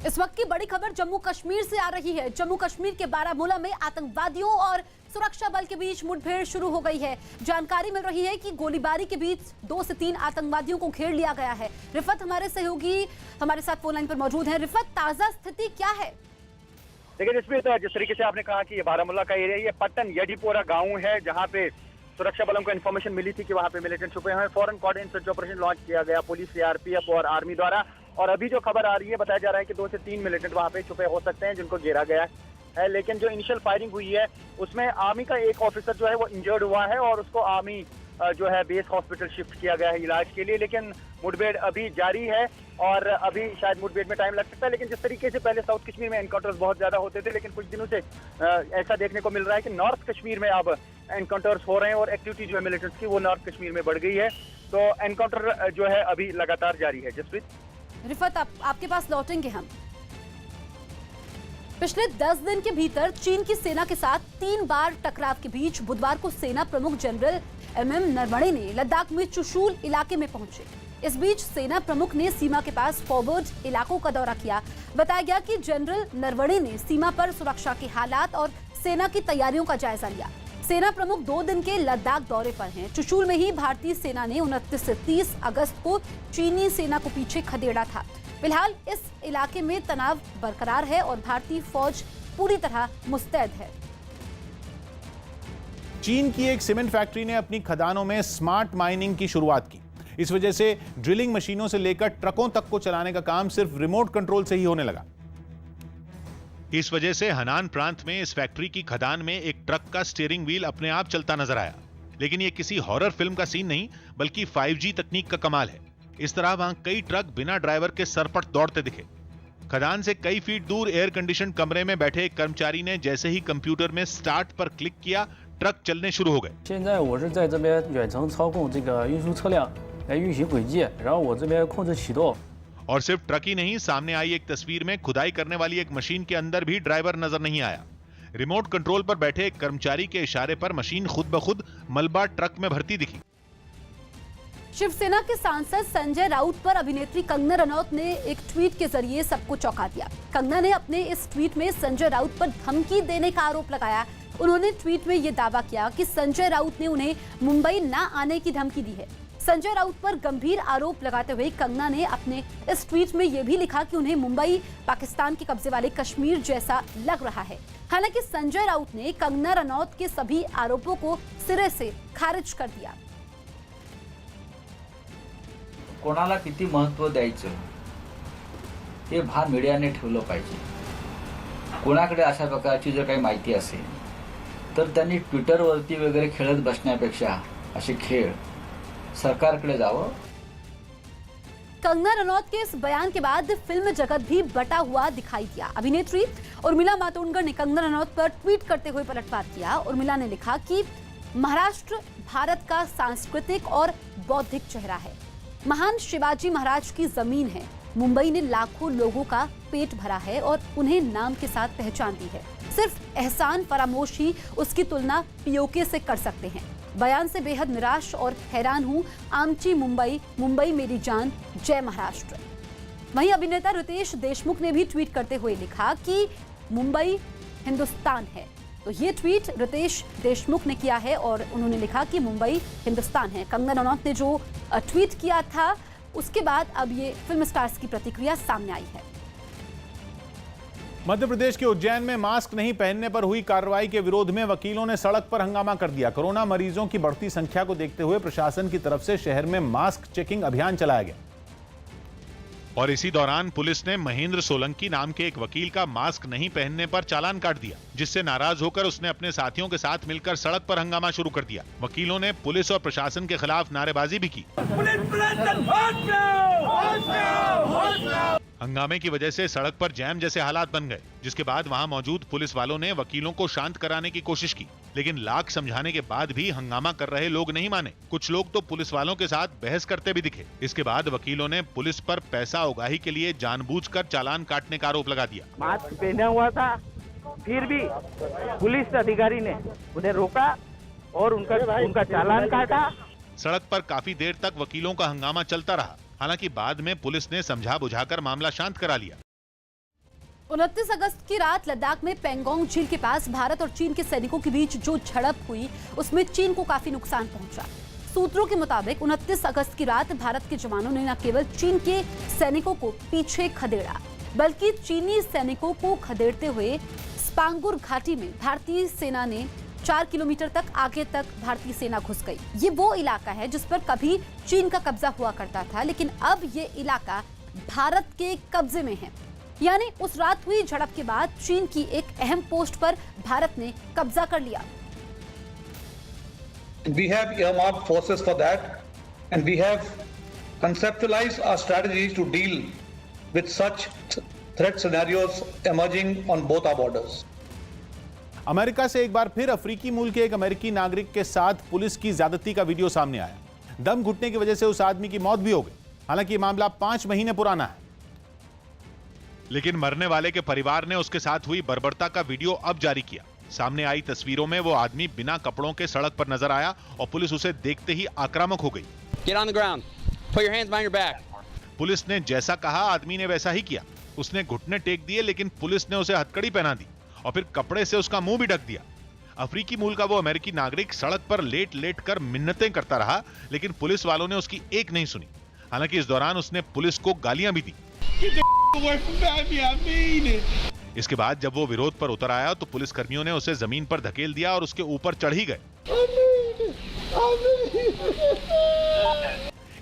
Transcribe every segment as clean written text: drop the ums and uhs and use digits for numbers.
इस वक्त की बड़ी खबर जम्मू कश्मीर से आ रही है। जम्मू कश्मीर के बारामूला में आतंकवादियों और सुरक्षा बल के बीच मुठभेड़ शुरू हो गई है। जानकारी मिल रही है कि गोलीबारी के बीच 2 से 3 आतंकवादियों को घेर लिया गया है। रिफत हमारे सहयोगी हमारे साथ फोन लाइन पर मौजूद हैं। रिफत, ताजा स्थिति क्या है? देखिए जिस तरीके से आपने कहा कि ये बारामूला का एरिया, ये पट्टन यडीपोरा गांव है, जहां पे सुरक्षा बलों को इन्फॉर्मेशन मिली थी कि वहां पे मिलिटेंट छुपे हैं। फौरन कोऑर्डिनेट सर्च ऑपरेशन लॉन्च किया गया पुलिस, सीआरपीएफ और आर्मी द्वारा। और अभी जो खबर आ रही है, बताया जा रहा है कि 2 से 3 मिलिटेंट वहां पे छुपे हो सकते हैं जिनको घेरा गया है। लेकिन जो इनिशियल फायरिंग हुई है उसमें आर्मी का एक ऑफिसर जो है वो इंजर्ड हुआ है और उसको आर्मी जो है बेस हॉस्पिटल शिफ्ट किया गया है इलाज के लिए। लेकिन मुठभेड़ अभी जारी है और अभी शायद मुठभेड़ में टाइम लग सकता है। लेकिन जिस तरीके से पहले साउथ कश्मीर में एनकाउंटर्स बहुत ज्यादा होते थे, लेकिन कुछ दिनों से ऐसा देखने को मिल रहा है कि नॉर्थ कश्मीर में अब एनकाउंटर्स हो रहे हैं और एक्टिविटी जो है मिलिटेंट्स की वो नॉर्थ कश्मीर में बढ़ गई है। तो एनकाउंटर जो है अभी लगातार जारी है। जसप्रीत, रिफत, आपके पास लौटेंगे हम। पिछले 10 दिन के भीतर चीन की सेना के साथ 3 बार टकराव के बीच बुधवार को सेना प्रमुख जनरल एमएम नरवणे ने लद्दाख में चुशूल इलाके में पहुंचे। इस बीच सेना प्रमुख ने सीमा के पास फॉरवर्ड इलाकों का दौरा किया। बताया गया कि जनरल नरवणे ने सीमा पर सुरक्षा के हालात और सेना की तैयारियों का जायजा लिया। सेना प्रमुख 2 दिन के लद्दाख दौरे पर हैं। चुशूल में ही भारतीय सेना ने 29 से 30 अगस्त को चीनी सेना को पीछे खदेड़ा था। फिलहाल इस इलाके में तनाव बरकरार है और भारतीय फौज पूरी तरह मुस्तैद है। चीन की एक सीमेंट फैक्ट्री ने अपनी खदानों में स्मार्ट माइनिंग की शुरुआत की। इस वजह से ड्रिलिंग मशीनों से लेकर ट्रकों तक को चलाने का काम सिर्फ रिमोट कंट्रोल से ही होने लगा। इस वजह से हनान प्रांत में इस फैक्ट्री की खदान में एक ट्रक का स्टीयरिंग व्हील अपने आप चलता नजर आया। लेकिन यह किसी हॉरर फिल्म का सीन नहीं, बल्कि 5G तकनीक का कमाल है। इस तरह वहां कई ट्रक बिना ड्राइवर के सरपट दौड़ते दिखे। खदान से कई फीट दूर एयर कंडीशन कमरे में बैठे एक कर्मचारी ने जैसे ही कंप्यूटर में स्टार्ट पर क्लिक किया, ट्रक चलने शुरू हो गए। 现在我是在这边远程操控这个运输车辆来运行轨迹，然后我这边控制启动。 और सिर्फ ट्रक ही नहीं, सामने आई एक तस्वीर में खुदाई करने वाली एक मशीन के अंदर भी ड्राइवर नजर नहीं आया। रिमोट कंट्रोल पर बैठे एक कर्मचारी के इशारे पर मशीन खुद ब खुद मलबा ट्रक में भरती दिखी। शिवसेना के सांसद संजय राउत पर अभिनेत्री कंगना रनौत ने एक ट्वीट के जरिए सबको चौंका दिया। कंगना ने अपने इस ट्वीट में संजय राउत पर धमकी देने का आरोप लगाया। उन्होंने ट्वीट में यह दावा किया कि संजय राउत ने उन्हें मुंबई न आने की धमकी दी है। संजय राउत पर गंभीर आरोप लगाते हुए कंगना ने अपने इस ट्वीट में यह भी लिखा कि उन्हें मुंबई पाकिस्तान के कब्जे वाले कश्मीर जैसा लग रहा है। हालांकि संजय राउत ने कंगना रनौत के सभी आरोपों को सिरे से खारिज कर दिया। कोणाला किती महत्त्व द्यायचं हे भान मीडियाने ठेवलं पाहिजे। कोणाकडे अशा प्रकारची जर काही माहिती असेल तर त्यांनी ट्विटरवरती वगैरे खेळत बसण्यापेक्षा असे खेळ सरकारकडे जावं। कंगना रनौत के इस बयान के बाद फिल्म जगत भी बटा हुआ दिखाई दिया। अभिनेत्री उर्मिला मातोंडकर ने कंगना रनौत पर ट्वीट करते हुए पलटवार किया। उर्मिला ने लिखा कि महाराष्ट्र भारत का सांस्कृतिक और बौद्धिक चेहरा है। महान शिवाजी महाराज की जमीन है। मुंबई ने लाखों लोगों का पेट भरा है और उन्हें नाम के साथ पहचान दी है। सिर्फ एहसान फरामोश ही उसकी तुलना पीओके से कर सकते हैं। बयान से बेहद निराश और हैरान हूं। आमची मुंबई, मुंबई मेरी जान, जय महाराष्ट्र। वहीं अभिनेता रितेश देशमुख ने भी ट्वीट करते हुए लिखा कि मुंबई हिंदुस्तान है। तो ये ट्वीट रितेश देशमुख ने किया है और उन्होंने लिखा कि मुंबई हिंदुस्तान है। कंगना रनौत ने जो ट्वीट किया था उसके बाद अब ये फिल्म स्टार्स की प्रतिक्रिया सामने आई है। मध्य प्रदेश के उज्जैन में मास्क नहीं पहनने पर हुई कार्रवाई के विरोध में वकीलों ने सड़क पर हंगामा कर दिया। कोरोना मरीजों की बढ़ती संख्या को देखते हुए प्रशासन की तरफ से शहर में मास्क चेकिंग अभियान चलाया गया। और इसी दौरान पुलिस ने महेंद्र सोलंकी नाम के एक वकील का मास्क नहीं पहनने पर चालान काट दिया, जिससे नाराज होकर उसने अपने साथियों के साथ मिलकर सड़क पर हंगामा शुरू कर दिया। वकीलों ने पुलिस और प्रशासन के खिलाफ नारेबाजी भी की। हंगामे की वजह से सड़क पर जैम जैसे हालात बन गए, जिसके बाद वहां मौजूद पुलिस वालों ने वकीलों को शांत कराने की कोशिश की, लेकिन लाख समझाने के बाद भी हंगामा कर रहे लोग नहीं माने। कुछ लोग तो पुलिस वालों के साथ बहस करते भी दिखे। इसके बाद वकीलों ने पुलिस पर पैसा उगाही के लिए जानबूझकर चालान काटने का आरोप लगा दिया। मास्क पहना हुआ था, फिर भी पुलिस अधिकारी ने उन्हें रोका और उनका चालान काटा। सड़क पर काफी देर तक वकीलों का हंगामा चलता रहा। हालांकि बाद में पुलिस ने समझा बुझाकर मामला शांत करा लिया। 29 अगस्त की रात लद्दाख में पेंगोंग झील के पास भारत और चीन के सैनिकों के बीच जो झड़प हुई उसमें चीन को काफी नुकसान पहुंचा। सूत्रों के मुताबिक 29 अगस्त की रात भारत के जवानों ने न केवल चीन के सैनिकों को पीछे खदेड़ा बल्कि चीनी सैनिकों को खदेड़ते हुए स्पांगुर घाटी में भारतीय सेना ने 4 किलोमीटर तक आगे तक भारतीय सेना घुस गई। ये वो इलाका है जिस पर कभी चीन का कब्जा हुआ करता था, लेकिन अब ये इलाका भारत के कब्जे में है। यानी उस रात हुई झड़प के बाद चीन की एक अहम पोस्ट पर भारत ने कब्जा कर लिया। We have earmarked forces for that, and we have conceptualized our strategies to deal with such threat scenarios emerging on both our borders. America से एक बार फिर अफ्रीकी मूल के एक अमेरिकी नागरिक के साथ पुलिस की ज्यादती का वीडियो सामने आया। दम घुटने की वजह से उस आदमी की मौत भी हो गई। हालांकि ये मामला 5 महीने पुराना है, लेकिन मरने वाले के परिवार ने उसके साथ हुई बर्बरता का वीडियो अब जारी किया। सामने आई तस्वीरों में वो आदमी बिना कपड़ों के सड़क पर नजर आया और पुलिस उसे देखते ही आक्रामक हो गई। Get on the ground. Put your hands behind your back. Police ने जैसा कहा आदमी ने वैसा ही किया। उसने घुटने टेक दिए, लेकिन पुलिस ने उसे हथकड़ी पहना दी और फिर कपड़े से उसका मुंह भी ढक दिया। अफ्रीकी मूल का वो अमेरिकी नागरिक सड़क पर लेट लेट कर मिन्नतें करता रहा, लेकिन पुलिस वालों ने उसकी एक नहीं सुनी। हालांकि इस दौरान उसने पुलिस को गालियां भी दी। इसके बाद जब वो विरोध पर उतर आया तो पुलिस कर्मियों ने उसे जमीन पर धकेल दिया और उसके ऊपर चढ़ ही गए।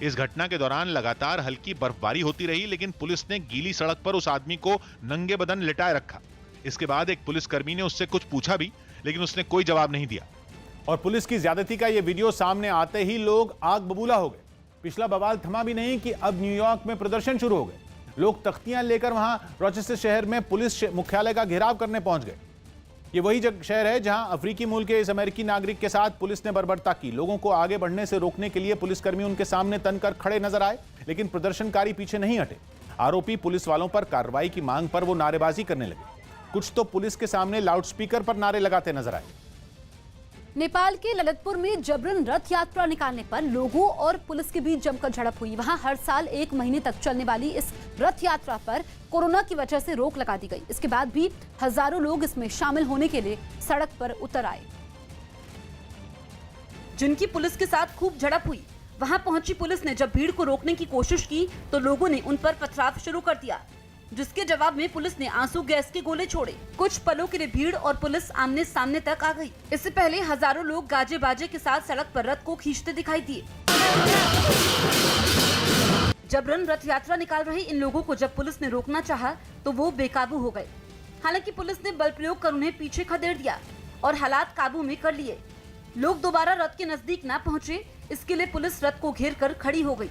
इस घटना के दौरान लगातार हल्की बर्फबारी होती रही, लेकिन पुलिस ने गीली सड़क पर उस आदमी को नंगे बदन लिटाए रखा। इसके बाद एक पुलिसकर्मी ने उससे कुछ पूछा भी, लेकिन उसने कोई जवाब नहीं दिया। और पुलिस की ज्यादती का यह वीडियो सामने आते ही लोग आग बबूला हो गए। पिछला बवाल थमा भी नहीं कि अब न्यूयॉर्क में प्रदर्शन शुरू हो गए। लोग तख्तियां लेकर वहां रॉचेस्टर शहर में पुलिस मुख्यालय का घेराव करने पहुंच गए। ये वही शहर है जहां अफ्रीकी मूल के इस अमेरिकी नागरिक के साथ पुलिस ने बर्बरता की। लोगों को आगे बढ़ने से रोकने के लिए पुलिसकर्मी उनके सामने तनकर खड़े नजर आए, लेकिन प्रदर्शनकारी पीछे नहीं हटे। आरोपी पुलिस वालों पर कार्रवाई की मांग पर वो नारेबाजी करने लगे। कुछ तो पुलिस के सामने लाउडस्पीकर पर नारे लगाते नजर आए। नेपाल के ललितपुर में जबरन रथ यात्रा निकालने पर लोगों और पुलिस के बीच जमकर झड़प हुई। वहां हर साल 1 महीने तक चलने वाली इस रथ यात्रा पर कोरोना की वजह से रोक लगा दी गई। इसके बाद भी हजारों लोग इसमें शामिल होने के लिए सड़क पर उतर आए। जिनकी पुलिस के साथ खूब झड़प हुई, वहां पहुंची पुलिस ने जब भीड़ को रोकने की कोशिश की तो लोगों ने उन पर पथराव शुरू कर दिया, जिसके जवाब में पुलिस ने आंसू गैस के गोले छोड़े। कुछ पलों के लिए भीड़ और पुलिस आमने सामने तक आ गई। इससे पहले हजारों लोग गाजे बाजे के साथ सड़क पर रथ को खींचते दिखाई दिए। जबरन रथ यात्रा निकाल रहे इन लोगों को जब पुलिस ने रोकना चाहा तो वो बेकाबू हो गए। हालांकि पुलिस ने बल प्रयोग कर उन्हें पीछे खदेड़ दिया और हालात काबू में कर लिए। लोग दोबारा रथ के नजदीक न पहुंचे, इसके लिए पुलिस रथ को घेर कर खड़ी हो गई।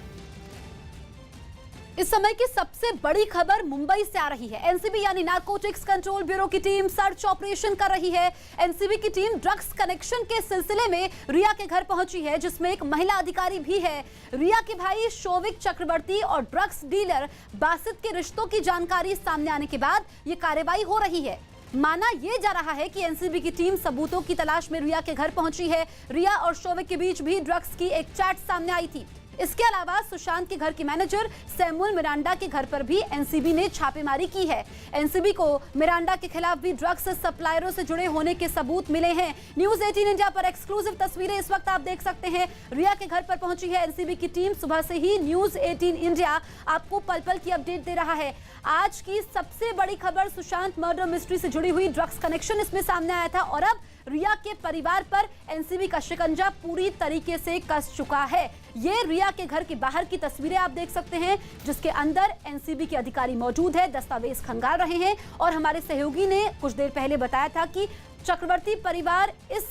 इस समय की सबसे बड़ी खबर मुंबई से आ रही है। एनसीबी यानी नारकोटिक्स कंट्रोल ब्यूरो की टीम सर्च ऑपरेशन कर रही है। एनसीबी की टीम ड्रग्स कनेक्शन के सिलसिले में रिया के घर पहुंची है, जिसमें एक महिला अधिकारी भी है। रिया के भाई शोविक चक्रवर्ती और ड्रग्स डीलर बासित के रिश्तों की जानकारी सामने आने के बाद ये कार्रवाई हो रही है। माना यह जा रहा है कि एनसीबी की टीम सबूतों की तलाश में रिया के घर पहुंची है। रिया और शोविक के बीच भी ड्रग्स की एक चैट सामने आई थी। इसके अलावा सुशांत के घर के मैनेजर सैमुअल मिरांडा के घर पर भी एनसीबी ने छापेमारी की है। एनसीबी को मिरांडा के खिलाफ भी ड्रग्स सप्लायरों से जुड़े होने के सबूत मिले हैं। न्यूज 18 इंडिया पर एक्सक्लूसिव तस्वीरें इस वक्त आप देख सकते हैं। रिया के घर पर पहुंची है एनसीबी की टीम। सुबह से ही न्यूज 18 इंडिया आपको पल पल की अपडेट दे रहा है। आज की सबसे बड़ी खबर सुशांत मर्डर मिस्ट्री से जुड़ी हुई ड्रग्स कनेक्शन इसमें सामने आया था और अब रिया के परिवार पर एनसीबी का शिकंजा पूरी तरीके से कस चुका है। ये रिया के घर के बाहर की तस्वीरें आप देख सकते हैं, जिसके अंदर एनसीबी के अधिकारी मौजूद है, दस्तावेज खंगाल रहे हैं। और हमारे सहयोगी ने कुछ देर पहले बताया था कि चक्रवर्ती परिवार इस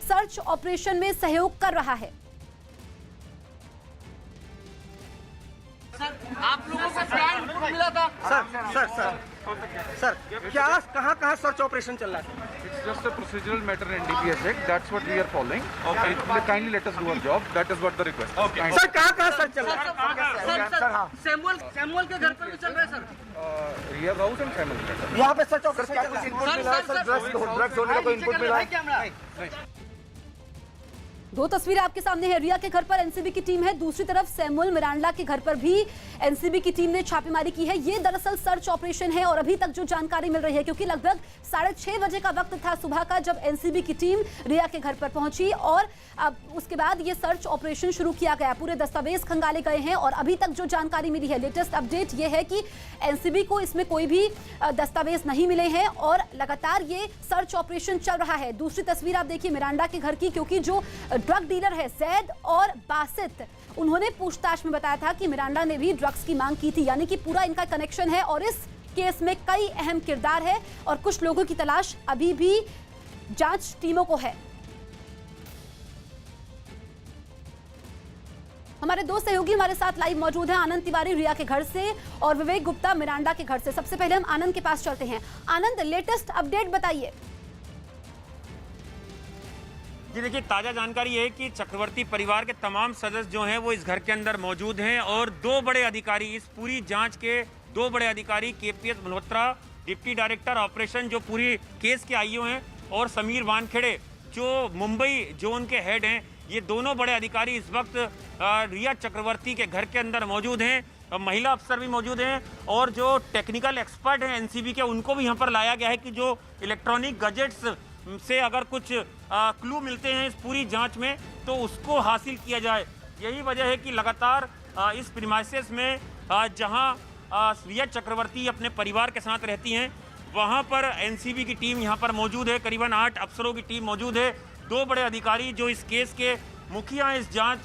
सर्च ऑपरेशन में सहयोग कर रहा है। आप लोगों को प्लान रिपोर्ट मिला था? सर क्या कहाँ सर्च ऑपरेशन चल रहा है? It's just a procedural matter in NDPS Act. That's what we are following. Okay. Kindly let us do our job. That is what the request. Okay. Sir कहाँ search चल रहा है? Sir Samuel के घर पर भी चल रहा है sir? Riyaz House and Samuel House. यहाँ पे सर्च ऑपरेशन क्या कुछ इनपुट मिला है? सर ड्रग्स होने का कोई इनपुट मिला है? दो तस्वीरें आपके सामने है। रिया के घर पर एनसीबी की टीम है, दूसरी तरफ सैमुअल मिरांडा के घर पर भी एनसीबी की टीम ने छापेमारी की है। ये दरअसल सर्च ऑपरेशन है और अभी तक जो जानकारी मिल रही है, क्योंकि लगभग 6:30 बजे का वक्त था सुबह का जब एनसीबी की टीम रिया के घर पर पहुंची और अब उसके बाद ये सर्च ऑपरेशन शुरू किया गया। पूरे दस्तावेज खंगाले गए हैं और अभी तक जो जानकारी मिली है, लेटेस्ट अपडेट ये है कि एनसीबी को इसमें कोई भी दस्तावेज नहीं मिले हैं और लगातार ये सर्च ऑपरेशन चल रहा है। दूसरी तस्वीर आप देखिए मिरांडा के घर की, क्योंकि जो ड्रग डीलर है जैद और बासित, उन्होंने पूछताछ में बताया था कि मिरांडा ने भी ड्रग्स की मांग की थी, यानी कि पूरा इनका कनेक्शन है और इस केस में कई अहम किरदार है और कुछ लोगों की तलाश अभी भी जांच टीमों को है। हमारे दो सहयोगी हमारे साथ लाइव मौजूद हैं, आनंद तिवारी रिया के घर से और विवेक गुप्ता मिरांडा के घर से। सबसे पहले हम आनंद के पास चलते हैं। आनंद, लेटेस्ट अपडेट बताइए। जी देखिए, ताज़ा जानकारी है कि चक्रवर्ती परिवार के तमाम सदस्य जो हैं वो इस घर के अंदर मौजूद हैं और दो बड़े अधिकारी, इस पूरी जांच के दो बड़े अधिकारी KPS Malhotra deputy director operation जो पूरी केस के आईओ हैं और समीर वानखेड़े जो मुंबई जोन के हेड हैं, ये दोनों बड़े अधिकारी इस वक्त रिया चक्रवर्ती के घर के अंदर मौजूद हैं। महिला अफसर भी मौजूद हैं और जो टेक्निकल एक्सपर्ट हैं एनसीबी के, उनको भी यहाँ पर लाया गया है कि जो इलेक्ट्रॉनिक गैजेट्स से अगर कुछ क्लू मिलते हैं इस पूरी जांच में तो उसको हासिल किया जाए। यही वजह है कि लगातार इस प्रीमाइसेस में जहां रिया चक्रवर्ती अपने परिवार के साथ रहती हैं, वहां पर एनसीबी की टीम यहां पर मौजूद है। करीबन 8 अफसरों की टीम मौजूद है। दो बड़े अधिकारी जो इस केस के मुखिया हैं, इस जांच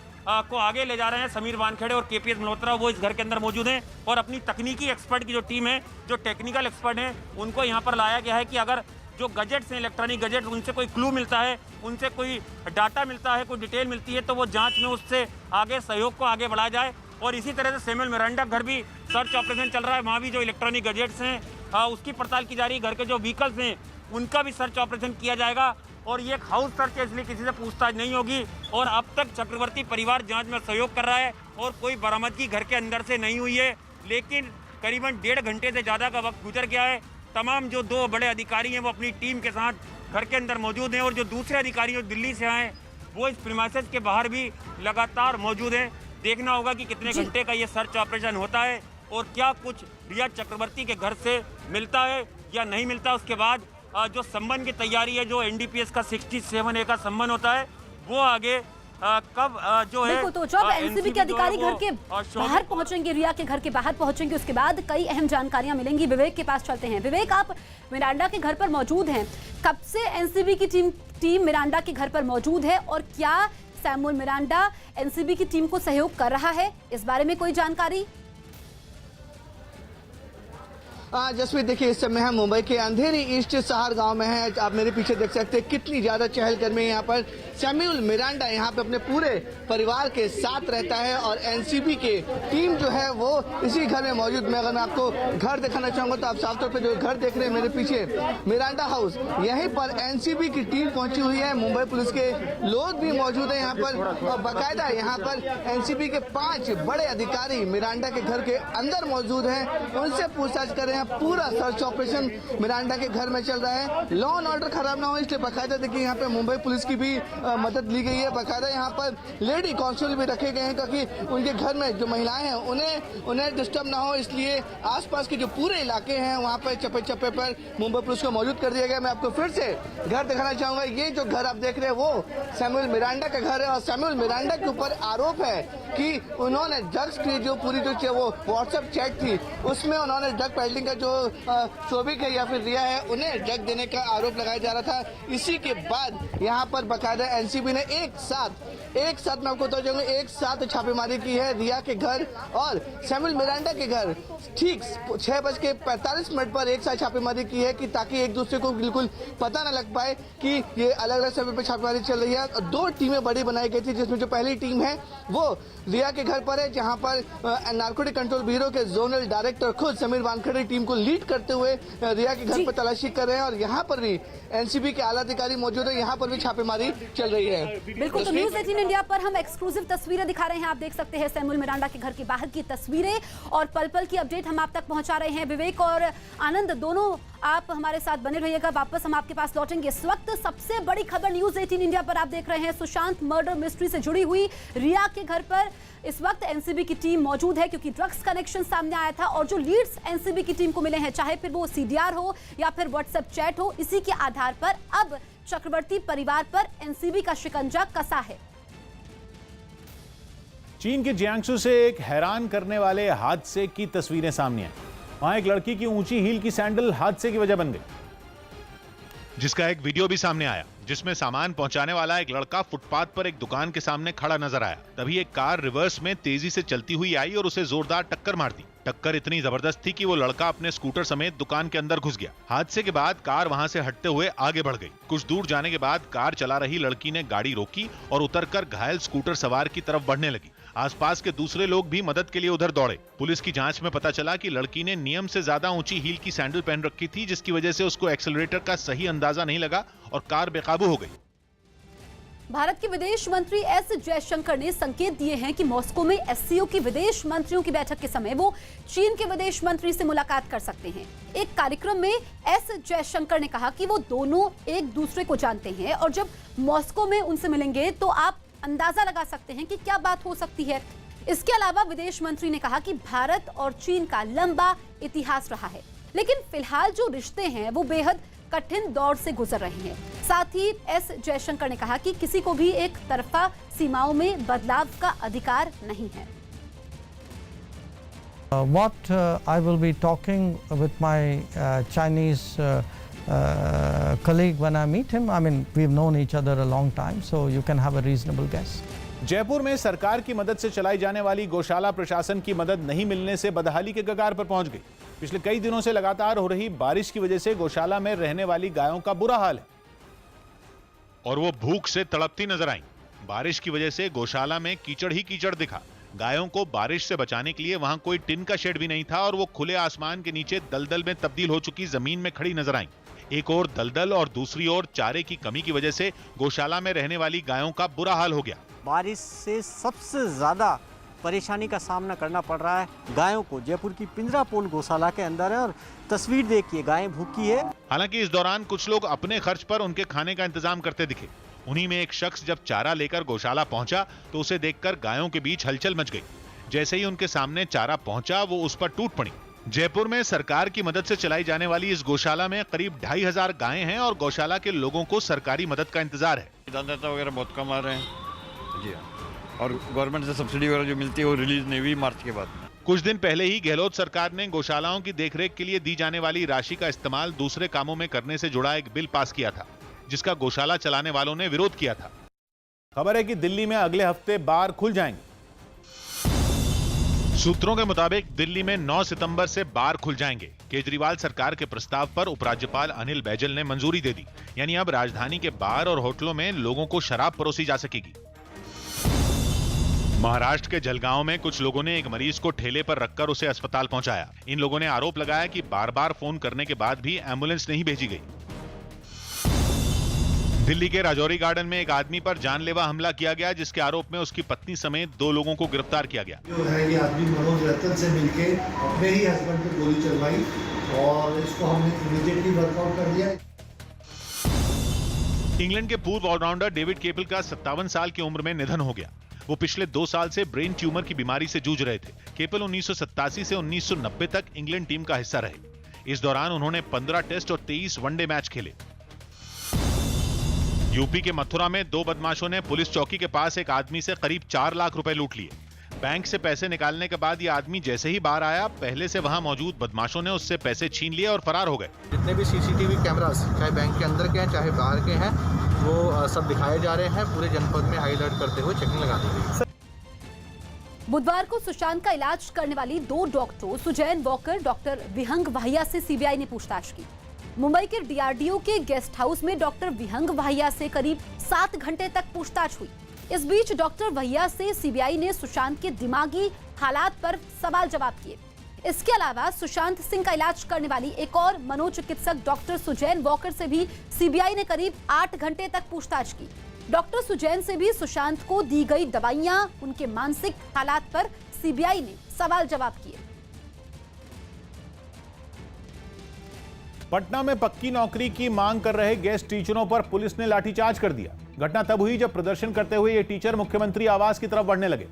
को आगे ले जा रहे हैं, समीर वानखेड़े और केपीएस मल्होत्रा, वो इस घर के अंदर मौजूद हैं और अपनी तकनीकी एक्सपर्ट की जो टीम है, जो टेक्निकल एक्सपर्ट हैं, उनको यहाँ पर लाया गया है कि अगर जो गैजेट्स हैं, इलेक्ट्रॉनिक गैजेट्स, उनसे कोई क्लू मिलता है, उनसे कोई डाटा मिलता है, कोई डिटेल मिलती है, तो वो जांच में उससे आगे सहयोग को आगे बढ़ाया जाए। और इसी तरह से सैमुअल मिरांडा घर भी सर्च ऑपरेशन चल रहा है, वहाँ भी जो इलेक्ट्रॉनिक गैजेट्स हैं उसकी पड़ताल की जा रही है। घर के जो व्हीकल्स हैं उनका भी सर्च ऑपरेशन किया जाएगा और ये एक हाउस सर्च है, इसलिए किसी से पूछताछ नहीं होगी। और अब तक चक्रवर्ती परिवार जांच में सहयोग कर रहा है और कोई बरामदगी घर के अंदर से नहीं हुई है, लेकिन करीबन 1.5 घंटे से ज़्यादा का वक्त गुजर गया है। तमाम जो दो बड़े अधिकारी हैं वो अपनी टीम के साथ घर के अंदर मौजूद हैं और जो दूसरे अधिकारी जो दिल्ली से आए वो इस प्रीमाइसेस के बाहर भी लगातार मौजूद हैं। देखना होगा कि कितने घंटे का ये सर्च ऑपरेशन होता है और क्या कुछ रिया चक्रवर्ती के घर से मिलता है या नहीं मिलता। उसके बाद जो संबंध की तैयारी है, जो एनडीपीएस का 67A का संबंध होता है, वो आगे कब जो है देखो, तो जब एनसीबी के अधिकारी घर के बाहर पहुंचेंगे, रिया के घर के बाहर पहुंचेंगे, उसके बाद कई अहम जानकारियां मिलेंगी। विवेक के पास चलते हैं। विवेक, आप मिरांडा के घर पर मौजूद हैं, कब से एनसीबी की टीम मिरांडा के घर पर मौजूद है और क्या सैमुअल मिरांडा एनसीबी की टीम को सहयोग कर रहा है, इस बारे में कोई जानकारी? जसप्रीत, देखिए इस समय हम मुंबई के अंधेरी ईस्ट शहर गांव में हैं। आप मेरे पीछे देख सकते हैं कितनी ज्यादा चहलकदमी है यहाँ पर। सैमुअल मिरांडा यहाँ पे अपने पूरे परिवार के साथ रहता है और एनसीबी के टीम जो है वो इसी घर में मौजूद। मैं अगर मैं आपको घर दिखाना चाहूंगा तो आप साफ तौर पे जो घर देख रहे हैं मेरे पीछे, मिरांडा हाउस, यहीं पर एनसीबी की टीम पहुंची हुई है। मुंबई पुलिस के लोग भी मौजूद है यहाँ पर और बाकायदा यहाँ पर एनसीबी के 5 बड़े अधिकारी मिरांडा के घर के अंदर मौजूद है, उनसे पूछताछ कर रहे हैं। पूरा सर्च ऑपरेशन मिरांडा के घर में चल रहा है। लॉ एंड ऑर्डर खराब ना हो इसलिए बाकायदा देखिए यहाँ पे मुंबई पुलिस की भी मदद ली गई है। बाकायदा यहाँ पर लेडी कांस्टेबल भी रखे गए हैं ताकि उनके घर में जो महिलाएं हैं उन्हें डिस्टर्ब ना हो, इसलिए आसपास के जो पूरे इलाके हैं वहाँ पर चप्पे चप्पे पर मुंबई पुलिस को मौजूद कर दिया गया। मैं आपको फिर से घर दिखाना चाहूंगा। ये जो घर आप देख रहे हैं वो सैमुअल मिरांडा का घर है और सैमुअल मिरांडा के ऊपर आरोप है कि उन्होंने ड्रग्स की जो पूरी जो वो व्हाट्सएप चैट थी उसमें उन्होंने ड्रग पेडलिंग का जो शोभिक है या फिर रिया है उन्हें ड्रग देने का आरोप लगाया जा रहा था। इसी के बाद यहाँ पर बाकायदा एनसीबी ने एक साथ मैं आपको बता दूंगा, एक साथ छापेमारी की है रिया के घर और सैमुअल मिरांडा के घर। ठीक 6:45 पर एक साथ छापेमारी की है कि ताकि एक दूसरे को बिल्कुल पता न लग पाए कि ये अलग अलग समय पर छापेमारी चल रही है। 2 टीमें बड़ी बनाई गई थी, जिसमें जो पहली टीम है वो रिया के घर पर है, जहां पर नारकोटिक कंट्रोल ब्यूरो के जोनल डायरेक्टर खुद समीर वानखेड़े टीम को लीड करते हुए रिया के घर पर तलाशी कर रहे हैं और यहाँ पर भी एनसीबी के आला अधिकारी मौजूद है, यहाँ पर भी छापेमारी चल रही है। बिल्कुल, तो न्यूज़ 18 इंडिया पर हम एक्सक्लूसिव तस्वीरें दिखा रहे हैं। आप देख सकते हैं सैमुअल मिरांडा के घर के बाहर की तस्वीरें और पल पल की अपडेट हम आप तक पहुंचा रहे हैं। विवेक और आनंद दोनों आप हमारे साथ बने रहिएगा, वापस हम आपके पास लौटेंगे। इस वक्त सबसे बड़ी खबर न्यूज 18 इंडिया पर आप देख रहे हैं। सुशांत मर्डर मिस्ट्री से जुड़ी हुई रिया के घर पर इस वक्त एनसीबी की टीम मौजूद है, क्योंकि ड्रग्स कनेक्शन सामने आया था और जो लीड्स एनसीबी की टीम को मिले हैं, चाहे फिर वो सीडीआर हो या फिर व्हाट्सएप चैट हो, इसी के आधार पर अब चक्रवर्ती परिवार पर एनसीबी का शिकंजा कसा है। चीन के जियांगसू से एक हैरान करने वाले हादसे की तस्वीरें सामने आई। वहां एक लड़की की ऊंची हील की सैंडल हादसे की वजह बन गई, जिसका एक वीडियो भी सामने आया, जिसमें सामान पहुंचाने वाला एक लड़का फुटपाथ पर एक दुकान के सामने खड़ा नजर आया। तभी एक कार रिवर्स में तेजी से चलती हुई आई और उसे जोरदार टक्कर मार दी। टक्कर इतनी जबरदस्त थी कि वो लड़का अपने स्कूटर समेत दुकान के अंदर घुस गया। हादसे के बाद कार वहां से हटते हुए आगे बढ़ गई। कुछ दूर जाने के बाद कार चला रही लड़की ने गाड़ी रोकी और उतरकर घायल स्कूटर सवार की तरफ बढ़ने लगी। आसपास के दूसरे लोग भी मदद के लिए उधर दौड़े। पुलिस की जांच में पता चला कि लड़की ने नियम से ज्यादा ऊंची हील की सैंडल पहन रखी थी, जिसकी वजह से उसको एक्सेलरेटर का सही अंदाजा नहीं लगा और कार बेकाबू हो गई। भारत के विदेश मंत्री एस जयशंकर ने संकेत दिए हैं कि मॉस्को में एससीओ की विदेश मंत्रियों की बैठक के समय वो चीन के विदेश मंत्री से मुलाकात कर सकते हैं। एक कार्यक्रम में एस जयशंकर ने कहा कि वो दोनों एक दूसरे को जानते हैं और जब मॉस्को में उनसे मिलेंगे तो आप अंदाजा लगा सकते हैं कि क्या बात हो सकती है। इसके अलावा विदेश मंत्री ने कहा कि भारत और चीन का लंबा इतिहास रहा है, लेकिन फिलहाल जो रिश्ते हैं वो बेहद कठिन दौर से गुजर रहे हैं। साथ ही एस जयशंकर ने कहा कि किसी को भी एक तरफा सीमाओं में बदलाव का अधिकार नहीं है। What I will be talking with my Chinese colleague when I meet him, I mean we've known each other a long time, so you can have a reasonable guess. Jaipur में सरकार की मदद से चलाई जाने वाली गौशाला प्रशासन की मदद नहीं मिलने से बदहाली के कगार पर पहुंच गई। पिछले कई दिनों से लगातार हो रही बारिश की वजह से गौशाला में रहने वाली गायों का बुरा हाल है और वो भूख से तड़पती नजर आई। बारिश की वजह से गौशाला में कीचड़ ही कीचड़ दिखा। गायों को बारिश से बचाने के लिए वहां कोई टिन का शेड भी नहीं था और वो खुले आसमान के नीचे दलदल में तब्दील हो चुकी जमीन में खड़ी नजर आई। एक और दलदल और दूसरी ओर चारे की कमी की वजह से गौशाला में रहने वाली गायों का बुरा हाल हो गया। बारिश से सबसे ज्यादा परेशानी का सामना करना पड़ रहा है गायों को। जयपुर की पिंजरापोल गौशाला के अंदर है और तस्वीर देखिए, गायें भूखी है। हालांकि इस दौरान कुछ लोग अपने खर्च पर उनके खाने का इंतजाम करते दिखे। उन्हीं में एक शख्स जब चारा लेकर गौशाला पहुंचा तो उसे देखकर गायों के बीच हलचल मच गई। जैसे ही उनके सामने चारा पहुंचा वो उस पर टूट पड़ी। जयपुर में सरकार की मदद से चलाई जाने वाली इस गौशाला में करीब 2500 गायें हैं और गौशाला के लोगों को सरकारी मदद का इंतजार है। दादा वगैरह बहुत कम आ रहे हैं जी, और गवर्नमेंट से सब्सिडी वगैरह जो मिलती है वो रिलीज नहीं हुई मार्च के बाद। कुछ दिन पहले ही गहलोत सरकार ने गौशालाओं की देखरेख के लिए दी जाने वाली राशि का इस्तेमाल दूसरे कामों में करने से जुड़ा एक बिल पास किया था, जिसका गौशाला चलाने वालों ने विरोध किया था। खबर है कि दिल्ली में अगले हफ्ते बार खुल जाएंगे। सूत्रों के मुताबिक दिल्ली में 9 सितंबर से बार खुल जाएंगे। केजरीवाल सरकार के प्रस्ताव पर उपराज्यपाल अनिल बैजल ने मंजूरी दे दी, यानी अब राजधानी के बार और होटलों में लोगों को शराब परोसी जा सकेगी। महाराष्ट्र के जलगांव में कुछ लोगों ने एक मरीज को ठेले पर रखकर उसे अस्पताल पहुंचाया। इन लोगों ने आरोप लगाया कि बार-बार फोन करने के बाद भी एम्बुलेंस नहीं भेजी गई। दिल्ली के राजौरी गार्डन में एक आदमी पर जानलेवा हमला किया गया, जिसके आरोप में उसकी पत्नी समेत 2 लोगों को गिरफ्तार किया गया। जो है ये आदमी मनोज रतन से मिलके अपने ही हस्बैंड पे गोली चलवाई और इसको हमने इमीडिएटली वर्कआउट कर दिया। इंग्लैंड के पूर्व ऑलराउंडर डेविड केपल का 57 साल की उम्र में निधन हो गया। वो पिछले 2 साल से ब्रेन ट्यूमर की बीमारी से जूझ रहे थे। केपल 1987 से 1990 तक इंग्लैंड टीम का हिस्सा रहे। इस दौरान उन्होंने 15 टेस्ट और 23 वनडे मैच खेले। यूपी के मथुरा में 2 बदमाशों ने पुलिस चौकी के पास एक आदमी से करीब 4 लाख रुपए लूट लिए। बैंक से पैसे निकालने के बाद ये आदमी जैसे ही बाहर आया, पहले से वहां मौजूद बदमाशों ने उससे पैसे छीन लिए और फरार हो गए। जितने भी सीसीटीवी कैमरास चाहे बैंक के अंदर के हैं चाहे बाहर के हैं, वो सब दिखाए जा रहे हैं। पूरे जनपद में हाई अलर्ट करते हुए चेकिंग लगा दी गई। बुधवार को सुशांत का इलाज करने वाली 2 डॉक्टरों सुजैन वॉकर, डॉक्टर विहंग वाहिया से सीबीआई ने पूछताछ की। मुंबई के डीआरडीओ के गेस्ट हाउस में डॉक्टर विहंग वाहिया से करीब 7 घंटे तक पूछताछ हुई। इस बीच डॉक्टर वाहिया से सीबीआई ने सुशांत के दिमागी हालात पर सवाल जवाब किए। इसके अलावा सुशांत सिंह का इलाज करने वाली एक और मनोचिकित्सक डॉक्टर सुजैन वॉकर से भी सीबीआई ने करीब 8 घंटे तक पूछताछ की। डॉक्टर सुजैन से भी सुशांत को दी गई दवाइयां, उनके मानसिक हालात पर सीबीआई ने सवाल जवाब किए। पटना में पक्की नौकरी की मांग कर रहे गेस्ट टीचरों पर पुलिस ने लाठीचार्ज कर दिया। घटना तब हुई जब प्रदर्शन करते हुए ये टीचर मुख्यमंत्री आवास की तरफ बढ़ने लगे।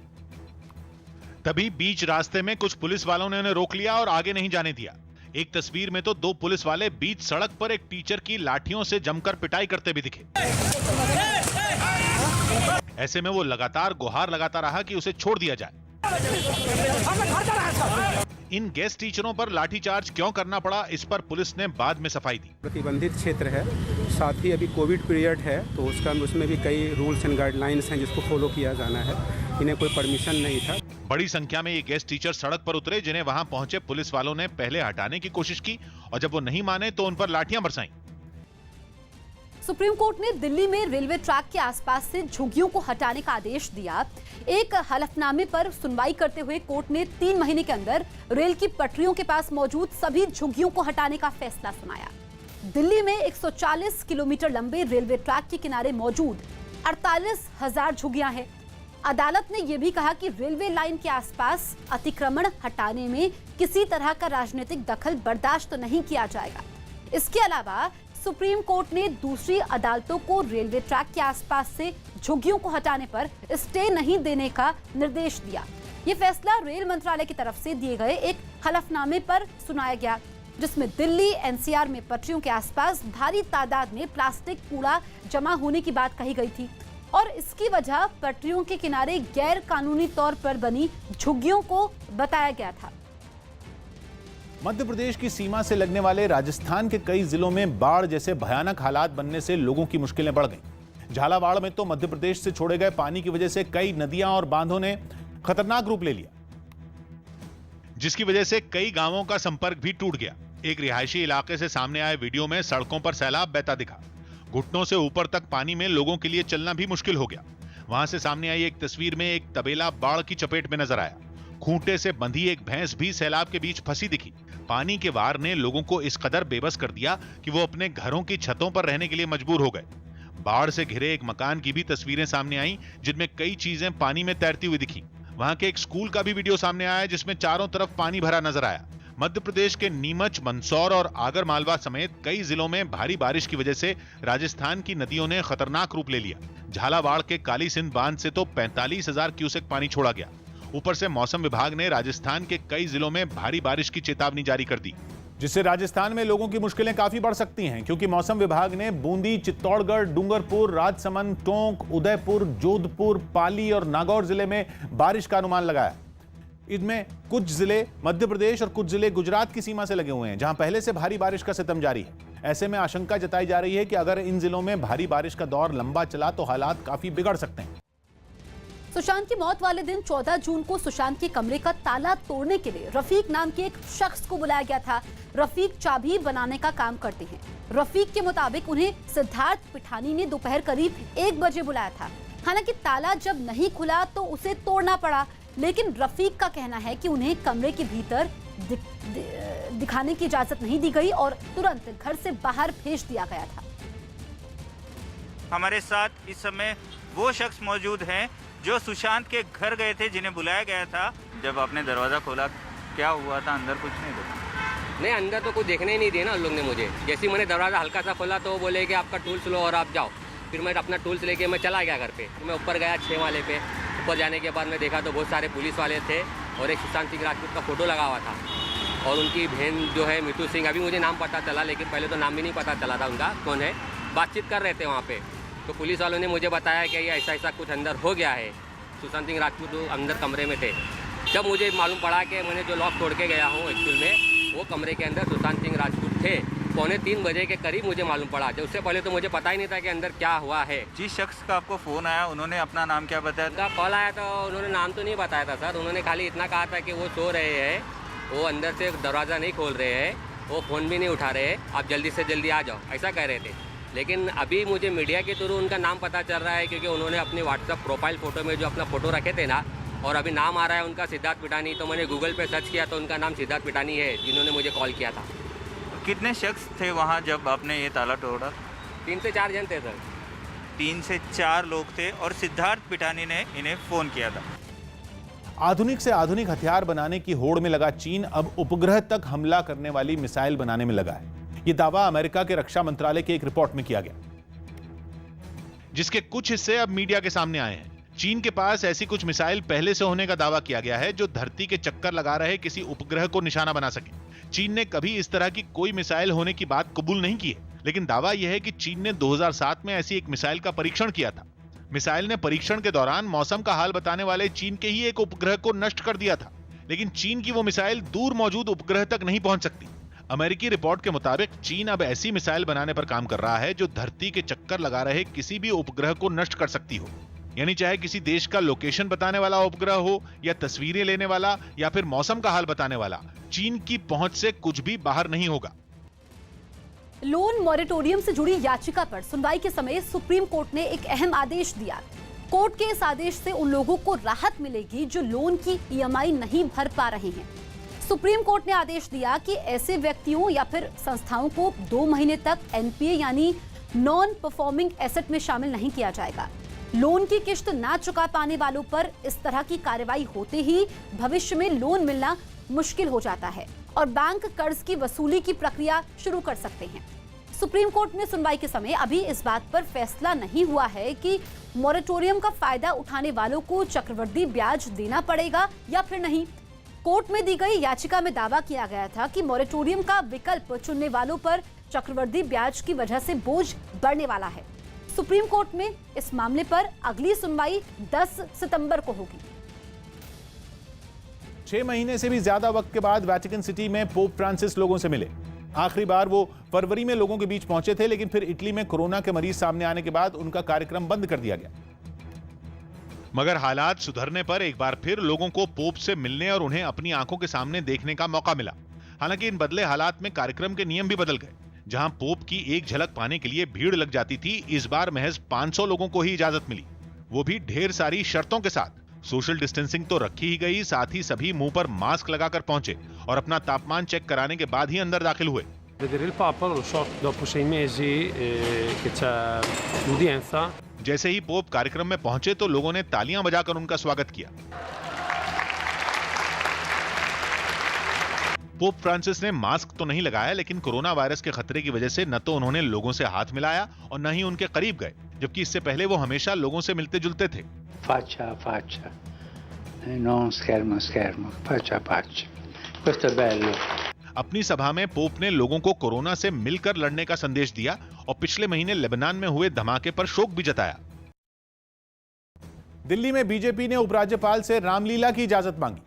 तभी बीच रास्ते में कुछ पुलिस वालों ने उन्हें रोक लिया और आगे नहीं जाने दिया। एक तस्वीर में तो 2 पुलिस वाले बीच सड़क पर एक टीचर की लाठियों से जमकर पिटाई करते भी दिखे। ऐसे में वो लगातार गुहार लगाता रहा कि उसे छोड़ दिया जाए। इन गेस्ट टीचरों पर लाठीचार्ज क्यों करना पड़ा, इस पर पुलिस ने बाद में सफाई दी। प्रतिबंधित क्षेत्र है, साथ ही अभी कोविड पीरियड है, तो उसमें भी कई रूल्स एंड गाइडलाइंस हैं जिसको फॉलो किया जाना है। इन्हें कोई परमिशन नहीं था। बड़ी संख्या में ये गेस्ट टीचर सड़क पर उतरे, जिन्हें वहां पहुंचे पुलिस वालों ने पहले हटाने की कोशिश की और जब वो नहीं माने तो उन पर लाठियां बरसाईं। सुप्रीम कोर्ट ने दिल्ली में रेलवे ट्रैक के आसपास से झुग्गियों को हटाने का आदेश दिया। एक हलफनामे पर सुनवाई करते हुए कोर्ट ने 3 महीने के अंदर रेल की पटरियों के पास मौजूद सभी झुग्गियों को हटाने का फैसला सुनाया। दिल्ली में 140 किलोमीटर लंबे रेलवे ट्रैक के किनारे मौजूद 48,000 झुग्गियां हैं। अदालत ने यह भी कहा कि रेलवे लाइन के आसपास अतिक्रमण हटाने में किसी तरह का राजनीतिक दखल बर्दाश्त नहीं किया जाएगा। इसके अलावा सुप्रीम कोर्ट ने दूसरी अदालतों को रेलवे ट्रैक के आसपास से झुग्गियों को हटाने पर स्टे नहीं देने का निर्देश दिया। ये फैसला रेल मंत्रालय की तरफ से दिए गए एक हलफनामे पर सुनाया गया, जिसमें दिल्ली एनसीआर में पटरियों के आसपास भारी तादाद में प्लास्टिक कूड़ा जमा होने की बात कही गई थी और इसकी वजह पटरियों के किनारे गैर कानूनी तौर पर बनी झुग्गियों को बताया गया था। मध्य प्रदेश की सीमा से लगने वाले राजस्थान के कई जिलों में बाढ़ जैसे भयानक हालात बनने से लोगों की मुश्किलें बढ़ गईं। झालावाड़ में तो मध्य प्रदेश से छोड़े गए पानी की वजह से कई नदियां और बांधों ने खतरनाक रूप ले लिया, जिसकी वजह से कई गांवों का संपर्क भी टूट गया। एक रिहायशी इलाके से सामने आए वीडियो में सड़कों पर सैलाब बहता दिखा। घुटनों से ऊपर तक पानी में लोगों के लिए चलना भी मुश्किल हो गया। वहां से सामने आई एक तस्वीर में एक तबेला बाढ़ की चपेट में नजर आया। खूंटे से बंधी एक भैंस भी सैलाब के बीच फंसी दिखी। पानी के वार ने लोगों को इस कदर बेबस कर दिया कि वो अपने घरों की छतों पर रहने के लिए मजबूर हो गए। बाढ़ से घिरे एक मकान की भी तस्वीरें सामने आई, जिनमें कई चीजें पानी में तैरती हुई दिखी। वहां के एक स्कूल का भी वीडियो सामने आया, जिसमें चारों तरफ पानी भरा नजर आया। मध्य प्रदेश के नीमच, मंदसौर और आगर मालवा समेत कई जिलों में भारी बारिश की वजह से राजस्थान की नदियों ने खतरनाक रूप ले लिया। झालावाड़ के काली सिंध बांध से तो 45,000 क्यूसेक पानी छोड़ा गया। ऊपर से मौसम विभाग ने राजस्थान के कई जिलों में भारी बारिश की चेतावनी जारी कर दी, जिससे राजस्थान में लोगों की मुश्किलें काफी बढ़ सकती हैं, क्योंकि मौसम विभाग ने बूंदी, चित्तौड़गढ़, डूंगरपुर, राजसमंद, टोंक, उदयपुर, जोधपुर, पाली और नागौर जिले में बारिश का अनुमान लगाया। इनमें कुछ जिले मध्य प्रदेश और कुछ जिले गुजरात की सीमा से लगे हुए हैं, जहां पहले से भारी बारिश का सितम जारी है। ऐसे में आशंका जताई जा रही है कि अगर इन जिलों में भारी बारिश का दौर लंबा चला तो हालात काफी बिगड़ सकते हैं। सुशांत की मौत वाले दिन 14 जून को सुशांत के कमरे का ताला तोड़ने के लिए रफीक नाम के एक शख्स को बुलाया गया था। रफीक चाबी बनाने का काम करते हैं। रफीक के मुताबिक उन्हें सिद्धार्थ पिठानी ने दोपहर करीब 1 बजे बुलाया था। हालांकि ताला जब नहीं खुला तो उसे तोड़ना पड़ा, लेकिन रफीक का कहना है कि उन्हें कमरे के भीतर दिखाने की इजाजत नहीं दी गई और तुरंत घर से बाहर भेज दिया गया था। हमारे साथ इस समय वो शख्स मौजूद हैं जो सुशांत के घर गए थे, जिन्हें बुलाया गया था। जब आपने दरवाज़ा खोला, क्या हुआ था? अंदर कुछ नहीं देखा? नहीं, अंदर तो कुछ देखने ही नहीं दिया ना उन लोग ने मुझे। जैसे ही मैंने दरवाज़ा हल्का सा खोला तो वो बोले कि आपका टूल्स लो और आप जाओ। फिर मैं अपना टूल्स लेके मैं चला गया घर पे। फिर मैं ऊपर गया 6 वाले पे। ऊपर जाने के बाद मैं देखा तो बहुत सारे पुलिस वाले थे और एक सुशांत सिंह राजपूत का फोटो लगा हुआ था और उनकी बहन जो है मितू सिंह, अभी मुझे नाम पता चला, लेकिन पहले तो नाम भी नहीं पता चला था उनका कौन है। बातचीत कर रहे थे वहाँ पे, तो पुलिस वालों ने मुझे बताया कि ये ऐसा ऐसा कुछ अंदर हो गया है। सुशांत सिंह राजपूत अंदर कमरे में थे। जब मुझे मालूम पड़ा कि मैंने जो लॉक तोड़ के गया हूँ एक्चुअल में वो कमरे के अंदर सुशांत सिंह राजपूत थे, 2:45 बजे के करीब मुझे मालूम पड़ा। जब उससे पहले तो मुझे पता ही नहीं था कि अंदर क्या हुआ है। जिस शख्स का आपको फ़ोन आया, उन्होंने अपना नाम क्या बताया? उनका कॉल आया तो उन्होंने नाम तो नहीं बताया था सर। उन्होंने खाली इतना कहा था कि वो सो रहे हैं, वो अंदर से दरवाज़ा नहीं खोल रहे हैं, वो फ़ोन भी नहीं उठा रहे हैं, आप जल्दी से जल्दी आ जाओ, ऐसा कह रहे थे। लेकिन अभी मुझे मीडिया के थ्रू उनका नाम पता चल रहा है, क्योंकि उन्होंने अपने व्हाट्सएप प्रोफाइल फ़ोटो में जो अपना फ़ोटो रखे थे ना, और अभी नाम आ रहा है उनका सिद्धार्थ पिठानी। तो मैंने गूगल पे सर्च किया तो उनका नाम सिद्धार्थ पिठानी है, जिन्होंने मुझे कॉल किया था। कितने शख्स थे वहाँ जब आपने ये ताला तोड़ा? 3 से 4 जन थे सर। 3 से 4 लोग थे और सिद्धार्थ पिठानी ने इन्हें फ़ोन किया था। आधुनिक से आधुनिक हथियार बनाने की होड़ में लगा चीन अब उपग्रह तक हमला करने वाली मिसाइल बनाने में लगा है। यह दावा अमेरिका के रक्षा मंत्रालय की एक रिपोर्ट में किया गया, जिसके कुछ हिस्से अब मीडिया के सामने आए हैं। चीन के पास ऐसी कुछ मिसाइल पहले से होने का दावा किया गया है जो धरती के चक्कर लगा रहे किसी उपग्रह को निशाना बना सके। चीन ने कभी इस तरह की कोई मिसाइल होने की बात कबूल नहीं की है, लेकिन दावा यह है कि चीन ने 2007 में ऐसी एक मिसाइल का परीक्षण किया था। मिसाइल ने परीक्षण के दौरान मौसम का हाल बताने वाले चीन के ही एक उपग्रह को नष्ट कर दिया था, लेकिन चीन की वो मिसाइल दूर मौजूद उपग्रह तक नहीं पहुंच सकती। अमेरिकी रिपोर्ट के मुताबिक चीन अब ऐसी मिसाइल बनाने पर काम कर रहा है जो धरती के चक्कर लगा रहे किसी भी उपग्रह को नष्ट कर सकती हो, यानी चाहे किसी देश का लोकेशन बताने वाला उपग्रह हो या तस्वीरें लेने वाला या फिर मौसम का हाल बताने वाला, चीन की पहुंच से कुछ भी बाहर नहीं होगा। लोन मॉरेटोरियम से जुड़ी याचिका पर सुनवाई के समय सुप्रीम कोर्ट ने एक अहम आदेश दिया। कोर्ट के इस आदेश से उन लोगों को राहत मिलेगी जो लोन की ईएमआई नहीं भर पा रहे हैं। सुप्रीम कोर्ट ने आदेश दिया कि ऐसे व्यक्तियों या फिर संस्थाओं को 2 महीने तक एनपीए यानी नॉन परफॉर्मिंग एसेट में शामिल नहीं किया जाएगा। लोन की किश्त ना चुका पाने वालों पर इस तरह की कार्रवाई होते ही भविष्य में लोन मिलना मुश्किल हो जाता है और बैंक कर्ज की वसूली की प्रक्रिया शुरू कर सकते हैं। सुप्रीम कोर्ट में सुनवाई के समय अभी इस बात पर फैसला नहीं हुआ है कि मॉरेटोरियम का फायदा उठाने वालों को चक्रवृद्धि ब्याज देना पड़ेगा या फिर नहीं। कोर्ट में दी गई याचिका में दावा किया गया था कि मॉरेटोरियम का विकल्प चुनने वालों पर चक्रवृद्धि ब्याज की वजह से बोझ बढ़ने वाला है। सुप्रीम कोर्ट में इस मामले पर अगली सुनवाई 10 सितंबर को होगी। 6 महीने से भी ज्यादा वक्त के बाद वेटिकन सिटी में पोप फ्रांसिस लोगों से मिले। आखिरी बार वो फरवरी में लोगों के बीच पहुंचे थे, लेकिन फिर इटली में कोरोना के मरीज सामने आने के बाद उनका कार्यक्रम बंद कर दिया गया। मगर हालात सुधरने पर एक बार फिर लोगों को पोप से मिलने और उन्हें अपनी आंखों के सामने देखने का मौका मिला। हालांकि इन बदले हालात में कार्यक्रम के नियम भी बदल गए। जहां पोप की एक झलक पाने के लिए भीड़ लग जाती थी, इस बार महज 500 लोगों को ही इजाजत मिली, वो भी ढेर सारी शर्तों के साथ। सोशल डिस्टेंसिंग तो रखी ही गई, साथ ही सभी मुंह पर मास्क लगाकर पहुंचे और अपना तापमान चेक कराने के बाद ही अंदर दाखिल हुए। जैसे ही पोप कार्यक्रम में पहुंचे तो लोगों ने तालियां बजाकर उनका स्वागत किया। पोप फ्रांसिस ने मास्क तो नहीं लगाया, लेकिन कोरोना वायरस के खतरे की वजह से न तो उन्होंने लोगों से हाथ मिलाया और न ही उनके करीब गए, जबकि इससे पहले वो हमेशा लोगों से मिलते जुलते थे। Faccia a faccia, non schermo a schermo, faccia a faccia. Questo è bello. अपनी सभा में पोप ने लोगों को कोरोना से मिलकर लड़ने का संदेश दिया और पिछले महीने लेबनान में हुए धमाके पर शोक भी जताया। दिल्ली में बीजेपी ने उपराज्यपाल से रामलीला की इजाजत मांगी।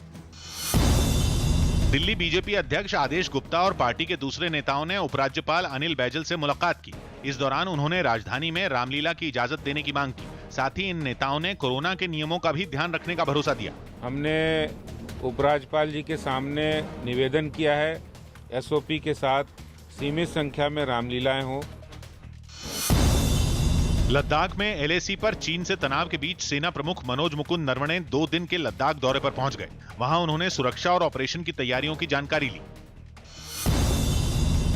दिल्ली बीजेपी अध्यक्ष आदेश गुप्ता और पार्टी के दूसरे नेताओं ने उपराज्यपाल अनिल बैजल से मुलाकात की। इस दौरान उन्होंने राजधानी में रामलीला की इजाजत देने की मांग की। साथ ही इन नेताओं ने कोरोना के नियमों का भी ध्यान रखने का भरोसा दिया। हमने उपराज्यपाल जी के सामने निवेदन किया है, एसओपी के साथ सीमित संख्या में रामलीलाएं हों। लद्दाख में एलएसी पर चीन से तनाव के बीच सेना प्रमुख मनोज मुकुंद नरवणे 2 दिन के लद्दाख दौरे पर पहुंच गए। वहां उन्होंने सुरक्षा और ऑपरेशन की तैयारियों की जानकारी ली।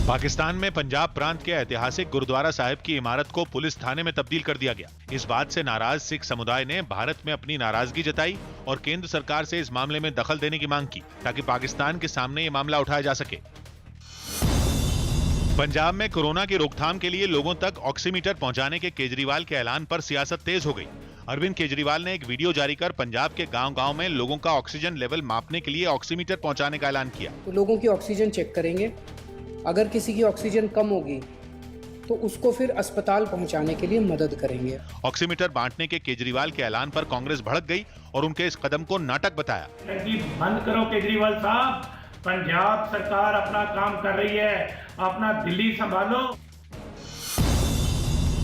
पाकिस्तान में पंजाब प्रांत के ऐतिहासिक गुरुद्वारा साहिब की इमारत को पुलिस थाने में तब्दील कर दिया गया। इस बात से नाराज सिख समुदाय ने भारत में अपनी नाराजगी जताई और केंद्र सरकार से इस मामले में दखल देने की मांग की, ताकि पाकिस्तान के सामने ये मामला उठाया जा सके। पंजाब में कोरोना की रोकथाम के लिए लोगों तक ऑक्सीमीटर पहुंचाने के केजरीवाल के ऐलान पर सियासत तेज हो गई। अरविंद केजरीवाल ने एक वीडियो जारी कर पंजाब के गांव-गांव में लोगों का ऑक्सीजन लेवल मापने के लिए ऑक्सीमीटर पहुंचाने का ऐलान किया। तो लोगों की ऑक्सीजन चेक करेंगे, अगर किसी की ऑक्सीजन कम होगी तो उसको फिर अस्पताल पहुंचाने के लिए मदद करेंगे। ऑक्सीमीटर बांटने के केजरीवाल के ऐलान पर कांग्रेस भड़क गई और उनके इस कदम को नाटक बताया। बंद करो केजरीवाल साहब, पंजाब सरकार अपना काम कर रही है, अपना दिल्ली संभालो।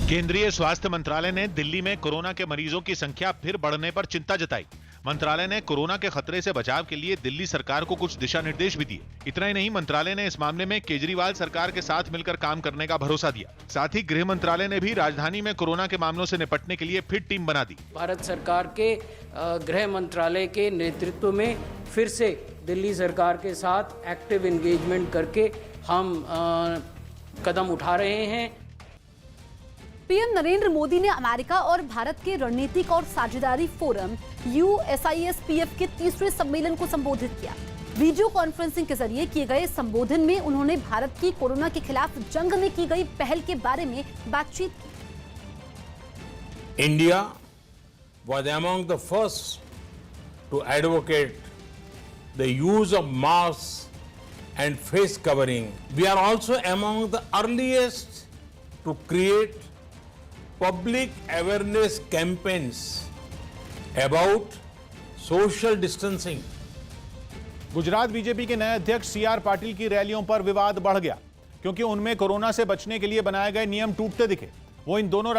केंद्रीय स्वास्थ्य मंत्रालय ने दिल्ली में कोरोना के मरीजों की संख्या फिर बढ़ने पर चिंता जताई। मंत्रालय ने कोरोना के खतरे से बचाव के लिए दिल्ली सरकार को कुछ दिशा निर्देश भी दिए। इतना ही नहीं, मंत्रालय ने इस मामले में केजरीवाल सरकार के साथ मिलकर काम करने का भरोसा दिया। साथ ही गृह मंत्रालय ने भी राजधानी में कोरोना के मामलों से निपटने के लिए फिर टीम बना दी। भारत सरकार के गृह मंत्रालय के नेतृत्व में फिर से दिल्ली सरकार के साथ एक्टिव एंगेजमेंट करके हम कदम उठा रहे हैं। पीएम नरेंद्र मोदी ने अमेरिका और भारत के रणनीतिक और साझेदारी फोरम USISPF के तीसरे सम्मेलन को संबोधित किया। वीडियो कॉन्फ्रेंसिंग के जरिए किए गए संबोधन में उन्होंने भारत की कोरोना के खिलाफ जंग में की गई पहल के बारे में बातचीत की। India was among the first to advocate the use of masks and face covering. We are also among the earliest to create public awareness campaigns about social distancing. Gujarat BJP के नए अध्यक्ष CR पाटिल की रैलियों पर विवाद बढ़ गया क्योंकि उनमें कोरोना से बचने के लिए बनाए गए नियम टूटते दिखे। वो इन दिनों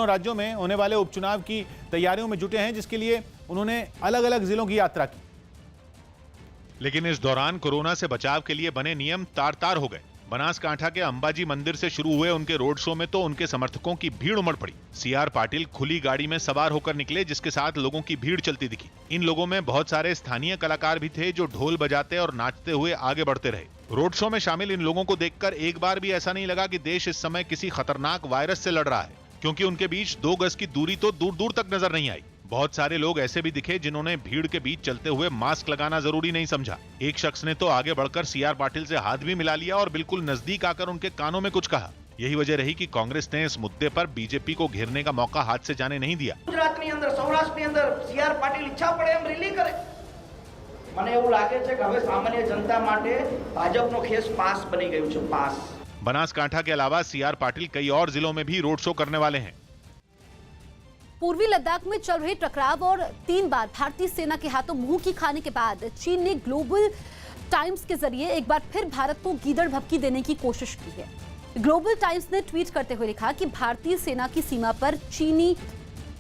राज्यों में होने वाले उपचुनाव की तैयारियों में जुटे हैं, जिसके लिए उन्होंने अलग अलग जिलों की यात्रा की। लेकिन इस दौरान कोरोना से बचाव के लिए बने नियम तार-तार हो गए। बनासकांठा के अंबाजी मंदिर से शुरू हुए उनके रोड शो में तो उनके समर्थकों की भीड़ उमड़ पड़ी। CR पाटिल खुली गाड़ी में सवार होकर निकले, जिसके साथ लोगों की भीड़ चलती दिखी। इन लोगों में बहुत सारे स्थानीय कलाकार भी थे जो ढोल बजाते और नाचते हुए आगे बढ़ते रहे। रोड शो में शामिल इन लोगों को देखकर एक बार भी ऐसा नहीं लगा कि देश इस समय किसी खतरनाक वायरस से लड़ रहा है, क्योंकि उनके बीच 2 गज की दूरी तो दूर दूर तक नजर नहीं आई। बहुत सारे लोग ऐसे भी दिखे जिन्होंने भीड़ के बीच चलते हुए मास्क लगाना जरूरी नहीं समझा। एक शख्स ने तो आगे बढ़कर CR पाटिल से हाथ भी मिला लिया और बिल्कुल नजदीक आकर उनके कानों में कुछ कहा। यही वजह रही कि कांग्रेस ने इस मुद्दे पर बीजेपी को घेरने का मौका हाथ से जाने नहीं दिया। गुजरात ની અંદર સૌરાષ્ટ્રની અંદર CR પાટીલ ઈચ્છા પડે એમ રેલી કરે। મને એવું લાગે છે કે હવે સામાન્ય જનતા માટે ભાજપનો ખેસ પાસ બની ગયું છે, પાસ। बनासकांठा के अलावा CR पाटिल कई और जिलों में भी रोड शो करने वाले हैं। पूर्वी लद्दाख में चल रहे टकराव और 3 बार भारतीय सेना के हाथों मुंह की खाने के बाद चीन ने ग्लोबल टाइम्स के जरिए एक बार फिर भारत को गीदड़ भभकी देने की कोशिश की है। ग्लोबल टाइम्स ने ट्वीट करते हुए लिखा कि भारतीय सेना की सीमा पर चीनी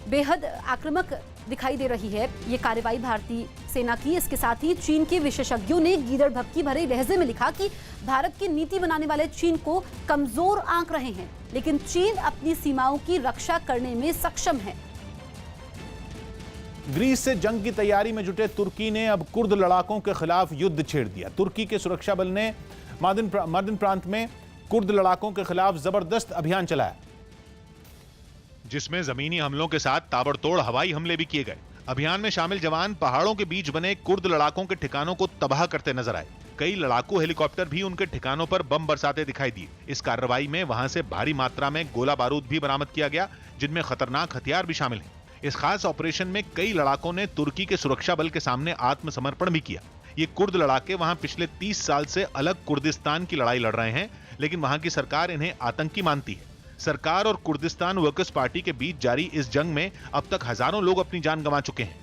बेहद आक्रामक दिखाई दे रही है। ये कार्रवाई भारतीय सेना की। इसके साथ ही चीन के विशेषज्ञों ने गीदड़ भभकी भरे लहजे में लिखा कि भारत की नीति बनाने वाले चीन को कमजोर आंक रहे हैं, लेकिन चीन अपनी सीमाओं की रक्षा करने में सक्षम है। ग्रीस से जंग की तैयारी में जुटे तुर्की ने अब कुर्द लड़ाकों के खिलाफ युद्ध छेड़ दिया। तुर्की के सुरक्षा बल ने मार्दिन प्रांत में कुर्द लड़ाकों के खिलाफ जबरदस्त अभियान चलाया, जिसमें जमीनी हमलों के साथ ताबड़तोड़ हवाई हमले भी किए गए। अभियान में शामिल जवान पहाड़ों के बीच बने कुर्द लड़ाकों के ठिकानों को तबाह करते नजर आए। कई लड़ाकू हेलीकॉप्टर भी उनके ठिकानों पर बम बरसाते दिखाई दिए। इस कार्रवाई में वहां से भारी मात्रा में गोला बारूद भी बरामद किया गया, जिनमें खतरनाक हथियार भी शामिल हैं। इस खास ऑपरेशन में कई लड़ाकों ने तुर्की के सुरक्षा बल के सामने आत्मसमर्पण भी किया। ये कुर्द लड़ाके वहां पिछले 30 साल से अलग कुर्दिस्तान की लड़ाई लड़ रहे हैं, लेकिन वहां की सरकार इन्हें आतंकी मानती है। सरकार और कुर्दिस्तान वर्कर्स पार्टी के बीच जारी इस जंग में अब तक हजारों लोग अपनी जान गंवा चुके हैं।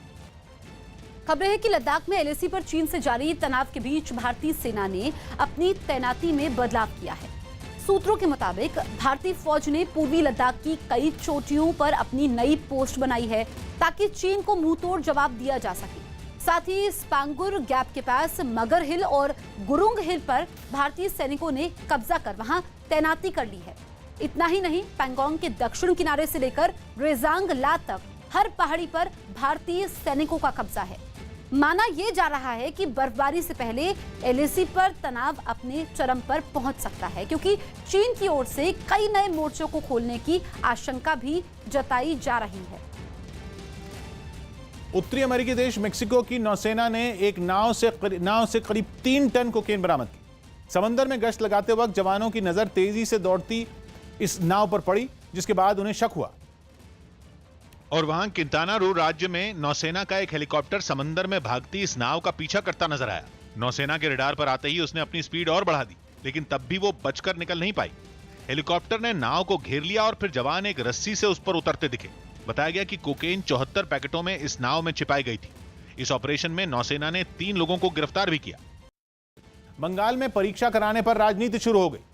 खबरें हैं कि लद्दाख में LAC पर चीन से जारी तनाव के बीच भारतीय सेना ने अपनी तैनाती में बदलाव किया है। सूत्रों के मुताबिक भारतीय फौज ने पूर्वी लद्दाख की कई चोटियों पर अपनी नई पोस्ट बनाई है ताकि चीन को मुंहतोड़ जवाब दिया जा सके। साथ ही स्पांगुर गैप के पास मगर हिल और गुरुंग हिल पर भारतीय सैनिकों ने कब्जा कर वहां तैनाती कर ली है। इतना ही नहीं, पैंगोंग के दक्षिण किनारे से लेकर रेजांग ला तक हर पहाड़ी पर भारतीय सैनिकों का कब्जा है। माना यह जा रहा है कि बर्फबारी से पहले LAC पर तनाव अपने चरम पर पहुंच सकता है, क्योंकि चीन की ओर से कई नए मोर्चों को खोलने की आशंका भी जताई जा रही है। उत्तरी अमेरिकी देश मेक्सिको की नौसेना ने एक नाव से करीब 3 टन कोकेन बरामद की। समंदर में गश्त लगाते वक्त जवानों की नजर तेजी से दौड़ती इस नाव पर पड़ी, जिसके बाद उन्हें शक हुआ और वहां किंटाना रू राज्य में नौसेना का एक हेलीकॉप्टर समंदर में भागती इस नाव का पीछा करता नजर आया। नौसेना के रडार पर आते ही उसने अपनी स्पीड और बढ़ा दी, लेकिन तब भी वो बचकर निकल नहीं पाई। हेलीकॉप्टर ने नाव को घेर लिया और फिर जवान एक रस्सी से उस पर उतरते दिखे। बताया गया कि कोकेन 74 पैकेटों में इस नाव में छिपाई गई थी। इस ऑपरेशन में नौसेना ने 3 लोगों को गिरफ्तार भी किया। बंगाल में परीक्षा कराने पर राजनीति शुरू हो गई।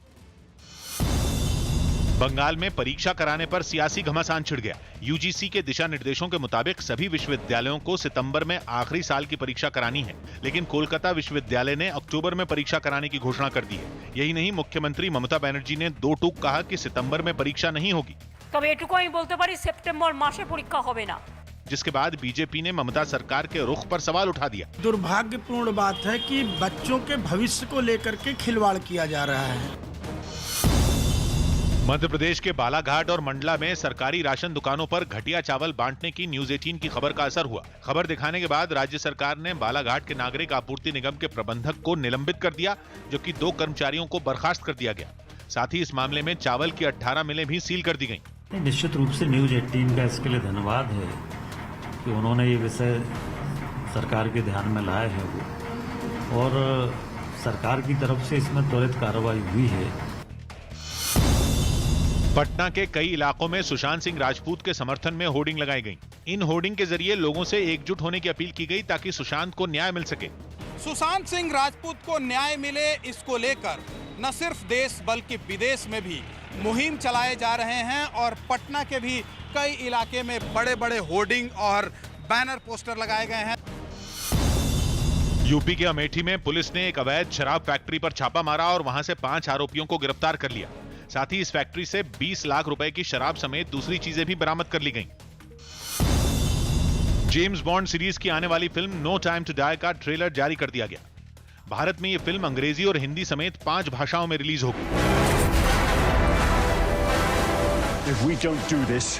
बंगाल में परीक्षा कराने पर सियासी घमासान छिड़ गया। UGC के दिशा निर्देशों के मुताबिक सभी विश्वविद्यालयों को सितंबर में आखिरी साल की परीक्षा करानी है, लेकिन कोलकाता विश्वविद्यालय ने अक्टूबर में परीक्षा कराने की घोषणा कर दी है। यही नहीं, मुख्यमंत्री ममता बनर्जी ने 2 टूक कहा कि सितंबर में परीक्षा नहीं होगी। तब एटुकु आमि बोलते पारी सेप्टेम्बर मासे परीक्षा होबे ना। जिसके बाद बीजेपी ने ममता सरकार के रुख पर सवाल उठा दिया। दुर्भाग्यपूर्ण बात है कि बच्चों के भविष्य को लेकर के खिलवाड़ किया जा रहा है। मध्य प्रदेश के बालाघाट और मंडला में सरकारी राशन दुकानों पर घटिया चावल बांटने की न्यूज 18 की खबर का असर हुआ। खबर दिखाने के बाद राज्य सरकार ने बालाघाट के नागरिक आपूर्ति निगम के प्रबंधक को निलंबित कर दिया, जबकि 2 कर्मचारियों को बर्खास्त कर दिया गया। साथ ही इस मामले में चावल की 18 मिलें भी सील कर दी गयी। निश्चित रूप से न्यूज 18 का इसके लिए धन्यवाद है कि उन्होंने ये विषय सरकार के ध्यान में लाए हैं और सरकार की तरफ से इसमें त्वरित कार्रवाई हुई है। पटना के कई इलाकों में सुशांत सिंह राजपूत के समर्थन में होर्डिंग लगाई गई। इन होर्डिंग के जरिए लोगों से एकजुट होने की अपील की गई ताकि सुशांत को न्याय मिल सके। सुशांत सिंह राजपूत को न्याय मिले, इसको लेकर न सिर्फ देश बल्कि विदेश में भी मुहिम चलाए जा रहे हैं और पटना के भी कई इलाके में बड़े बड़े होर्डिंग और बैनर पोस्टर लगाए गए हैं। यूपी के अमेठी में पुलिस ने एक अवैध शराब फैक्ट्री पर छापा मारा और वहां से 5 आरोपियों को गिरफ्तार कर लिया। साथ ही इस फैक्ट्री से 20 लाख रुपए की शराब समेत दूसरी चीजें भी बरामद कर ली गईं। जेम्स बॉन्ड सीरीज की आने वाली film No Time to Die का ट्रेलर जारी कर दिया गया। भारत में यह फिल्म अंग्रेजी और हिंदी समेत 5 भाषाओं में रिलीज होगी। If we don't do this...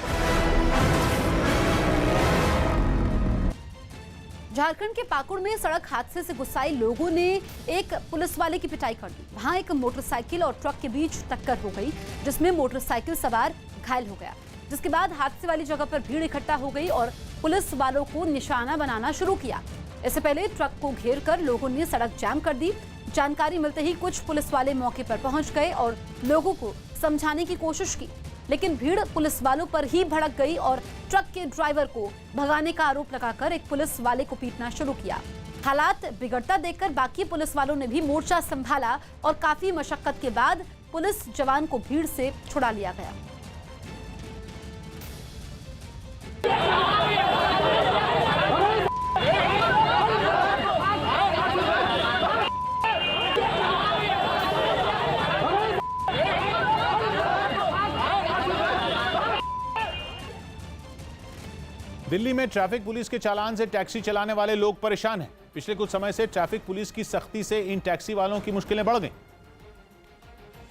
Jharkhand के पाकुड़ में सड़क हादसे से गुस्साए लोगों ने एक पुलिस वाले की पिटाई कर दी। वहां एक मोटरसाइकिल और ट्रक के बीच टक्कर हो गई, जिसमें मोटरसाइकिल सवार घायल हो गया, जिसके बाद हादसे वाली जगह पर भीड़ इकट्ठा हो गई और पुलिस वालों को निशाना बनाना शुरू किया। इससे पहले ट्रक को घेर कर लोगों ने सड़क जाम कर दी। जानकारी मिलते ही कुछ पुलिस वाले मौके पर पहुंच गए और लोगों को समझाने की कोशिश की, लेकिन भीड़ पुलिस वालों पर ही भड़क गई और ट्रक के ड्राइवर को भगाने का आरोप लगाकर एक पुलिस वाले को पीटना शुरू किया। हालात बिगड़ता देखकर बाकी पुलिस वालों ने भी मोर्चा संभाला और काफी मशक्कत के बाद पुलिस जवान को भीड़ से छुड़ा लिया गया। दिल्ली में ट्रैफिक पुलिस के चालान से टैक्सी चलाने वाले लोग परेशान हैं। पिछले कुछ समय से ट्रैफिक पुलिस की सख्ती से इन टैक्सी वालों की मुश्किलें बढ़ गईं।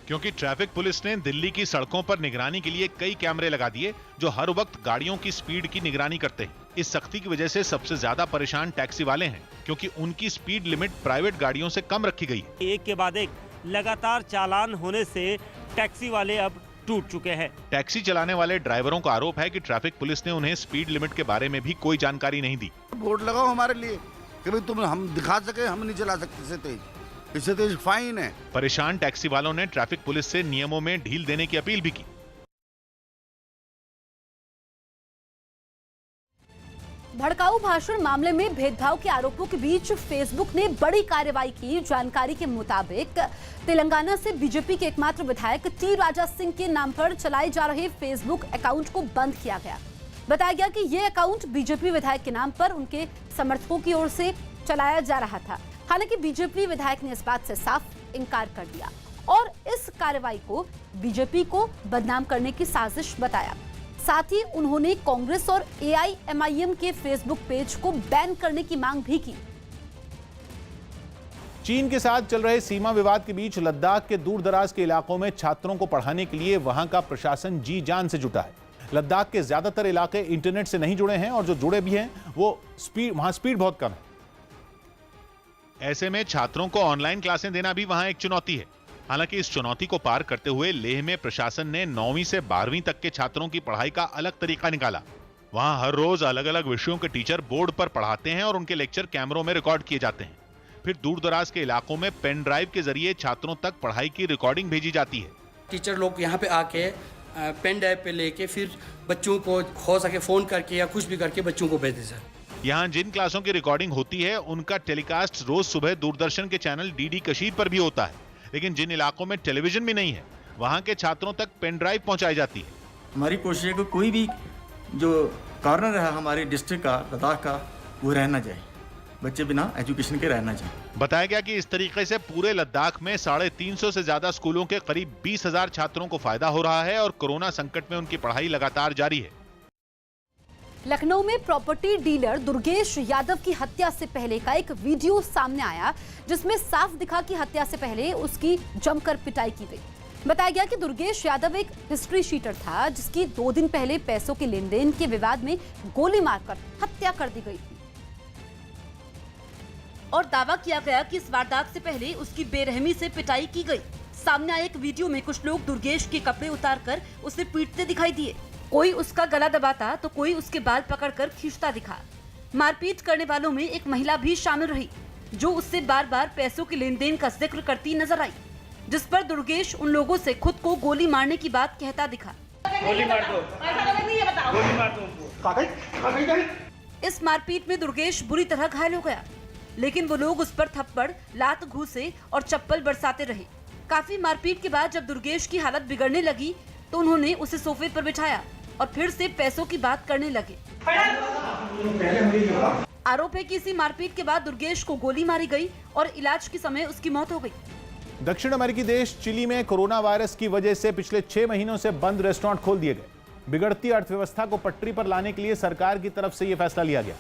क्योंकि ट्रैफिक पुलिस ने दिल्ली की सड़कों पर निगरानी के लिए कई कैमरे लगा दिए जो हर वक्त गाड़ियों की स्पीड की निगरानी करते हैं। इस सख्ती की वजह से सबसे ज्यादा परेशान टैक्सी वाले हैं, क्योंकि उनकी स्पीड लिमिट प्राइवेट गाड़ियों से कम रखी गई है। एक के बाद एक लगातार चालान होने से टैक्सी वाले अब टूट चुके हैं। टैक्सी चलाने वाले ड्राइवरों का आरोप है कि ट्रैफिक पुलिस ने उन्हें स्पीड लिमिट के बारे में भी कोई जानकारी नहीं दी। बोर्ड लगाओ हमारे लिए कि भाई तुम हम दिखा सके, हम नहीं चला सकते इससे तेज, इससे तेज फाइन है। परेशान टैक्सी वालों ने ट्रैफिक पुलिस से नियमों में ढील देने की अपील भी की। भड़काऊ भाषण मामले में भेदभाव के आरोपों के बीच फेसबुक ने बड़ी कार्रवाई की। जानकारी के मुताबिक तेलंगाना से बीजेपी के एकमात्र विधायक टी राजा सिंह के नाम पर चलाए जा रहे फेसबुक अकाउंट को बंद किया गया। बताया गया कि यह अकाउंट बीजेपी विधायक के नाम पर उनके समर्थकों की ओर से चलाया जा रहा था। हालांकि बीजेपी विधायक ने इस बात से साफ इनकार कर दिया और इस कार्रवाई को बीजेपी को बदनाम करने की साजिश बताया। साथ ही उन्होंने कांग्रेस और AIMIM के फेसबुक पेज को बैन करने की मांग भी की। चीन के साथ चल रहे सीमा विवाद के बीच लद्दाख के दूर दराज के इलाकों में छात्रों को पढ़ाने के लिए वहां का प्रशासन जी जान से जुटा है। लद्दाख के ज्यादातर इलाके इंटरनेट से नहीं जुड़े हैं और जो जुड़े भी हैं वो वहां स्पीड बहुत कम है। ऐसे में छात्रों को ऑनलाइन क्लासें देना भी वहां एक चुनौती है। हालांकि इस चुनौती को पार करते हुए लेह में प्रशासन ने 9वीं से 12वीं तक के छात्रों की पढ़ाई का अलग तरीका निकाला। वहां हर रोज अलग अलग विषयों के टीचर बोर्ड पर पढ़ाते हैं और उनके लेक्चर कैमरों में रिकॉर्ड किए जाते हैं। फिर दूर दराज के इलाकों में पेन ड्राइव के जरिए छात्रों तक पढ़ाई की रिकॉर्डिंग भेजी जाती है। टीचर लोग यहाँ पे आके पेन ड्राइव पे लेके फिर बच्चों को हो सके फोन करके या कुछ भी करके बच्चों को भेज दे सर। यहाँ जिन क्लासों की रिकॉर्डिंग होती है उनका टेलीकास्ट रोज सुबह दूरदर्शन के चैनल DD कशीर पर भी होता है। लेकिन जिन इलाकों में टेलीविजन भी नहीं है वहां के छात्रों तक पेन ड्राइव पहुंचाई जाती है। हमारी कोशिश है कि कोई भी जो कॉर्नर है हमारे डिस्ट्रिक्ट का, लद्दाख का, वो रहना जाए, बच्चे बिना एजुकेशन के रहना चाहिए। बताया गया कि इस तरीके से पूरे लद्दाख में 350 से ज्यादा स्कूलों के करीब 20,000 छात्रों को फायदा हो रहा है और कोरोना संकट में उनकी पढ़ाई लगातार जारी है। लखनऊ में प्रॉपर्टी डीलर दुर्गेश यादव की हत्या से पहले का एक वीडियो सामने आया जिसमें साफ दिखा कि हत्या से पहले उसकी जमकर पिटाई की गई। बताया गया कि दुर्गेश यादव एक हिस्ट्री शीटर था जिसकी 2 दिन पहले पैसों के लेन देन के विवाद में गोली मारकर हत्या कर दी गई थी और दावा किया गया कि इस वारदात से पहले उसकी बेरहमी से पिटाई की गई। सामने आए एक वीडियो में कुछ लोग दुर्गेश के कपड़े उतारकर उसे पीटते दिखाई दिए। कोई उसका गला दबाता तो कोई उसके बाल पकड़कर खींचता दिखा। मारपीट करने वालों में एक महिला भी शामिल रही जो उससे बार बार पैसों के लेन देन का जिक्र करती नजर आई, जिस पर दुर्गेश उन लोगों से खुद को गोली मारने की बात कहता दिखा। गोली मार दो, गोली मार दो। इस मारपीट में दुर्गेश बुरी तरह घायल हो गया, लेकिन वो लोग उस पर थप्पड़, लात, घूंसे और चप्पल बरसाते रहे। काफी मारपीट के बाद जब दुर्गेश की हालत बिगड़ने लगी तो उन्होंने उसे सोफे पर बिठाया और फिर से पैसों की बात करने लगे। आरोप है कि इसी मारपीट के बाद दुर्गेश को गोली मारी गई और इलाज के समय उसकी मौत हो गई। दक्षिण अमेरिकी देश चिली में कोरोना वायरस की वजह से पिछले 6 महीनों से बंद रेस्टोरेंट खोल दिए गए। बिगड़ती अर्थव्यवस्था को पटरी पर लाने के लिए सरकार की तरफ से यह फैसला लिया गया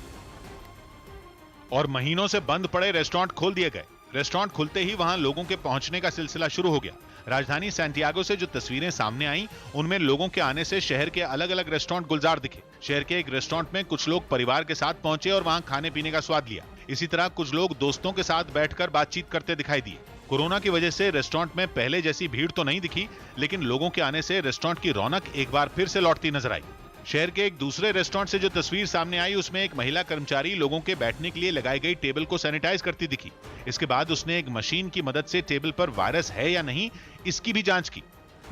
और महीनों से बंद पड़े रेस्टोरेंट खोल दिए गए। रेस्टोरेंट खुलते ही वहां लोगों के पहुंचने का सिलसिला शुरू हो गया। राजधानी सैंटियागो से जो तस्वीरें सामने आईं, उनमें लोगों के आने से शहर के अलग अलग रेस्टोरेंट गुलजार दिखे। शहर के एक रेस्टोरेंट में कुछ लोग परिवार के साथ पहुंचे और वहां खाने पीने का स्वाद लिया। इसी तरह कुछ लोग दोस्तों के साथ बैठकर बातचीत करते दिखाई दिए। कोरोना की वजह से रेस्टोरेंट में पहले जैसी भीड़ तो नहीं दिखी, लेकिन लोगों के आने से रेस्टोरेंट की रौनक एक बार फिर से लौटती नजर आई। शहर के एक दूसरे रेस्टोरेंट से जो तस्वीर सामने आई, उसमें एक महिला कर्मचारी लोगों के बैठने के लिए लगाई गई टेबल को सैनिटाइज करती दिखी। इसके बाद उसने एक मशीन की मदद से टेबल पर वायरस है या नहीं, इसकी भी जांच की।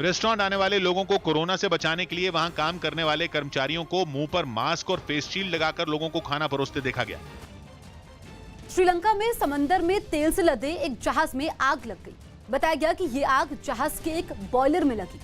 रेस्टोरेंट आने वाले लोगों को कोरोना से बचाने के लिए वहां काम करने वाले कर्मचारियों को मुंह पर मास्क और फेस शील्ड लगाकर लोगों को खाना परोसते देखा गया। श्रीलंका में समंदर में तेल से लदे एक जहाज में आग लग गई। बताया गया कि ये आग जहाज के एक बॉयलर में लगी,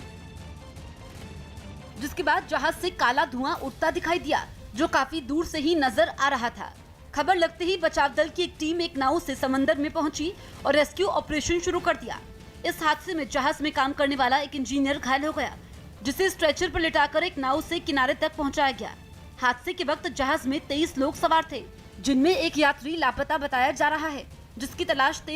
जिसके बाद जहाज से काला धुआं उठता दिखाई दिया जो काफी दूर से ही नजर आ रहा था। खबर लगते ही बचाव दल की एक टीम एक नाव से समंदर में पहुंची और रेस्क्यू ऑपरेशन शुरू कर दिया। इस हादसे में जहाज में काम करने वाला एक इंजीनियर घायल हो गया, जिसे स्ट्रेचर पर लिटाकर एक नाव से किनारे तक पहुंचाया गया। हादसे के वक्त जहाज में 23 लोग सवार थे, जिनमें एक यात्री लापता बताया जा रहा है, जिसकी तलाश तेज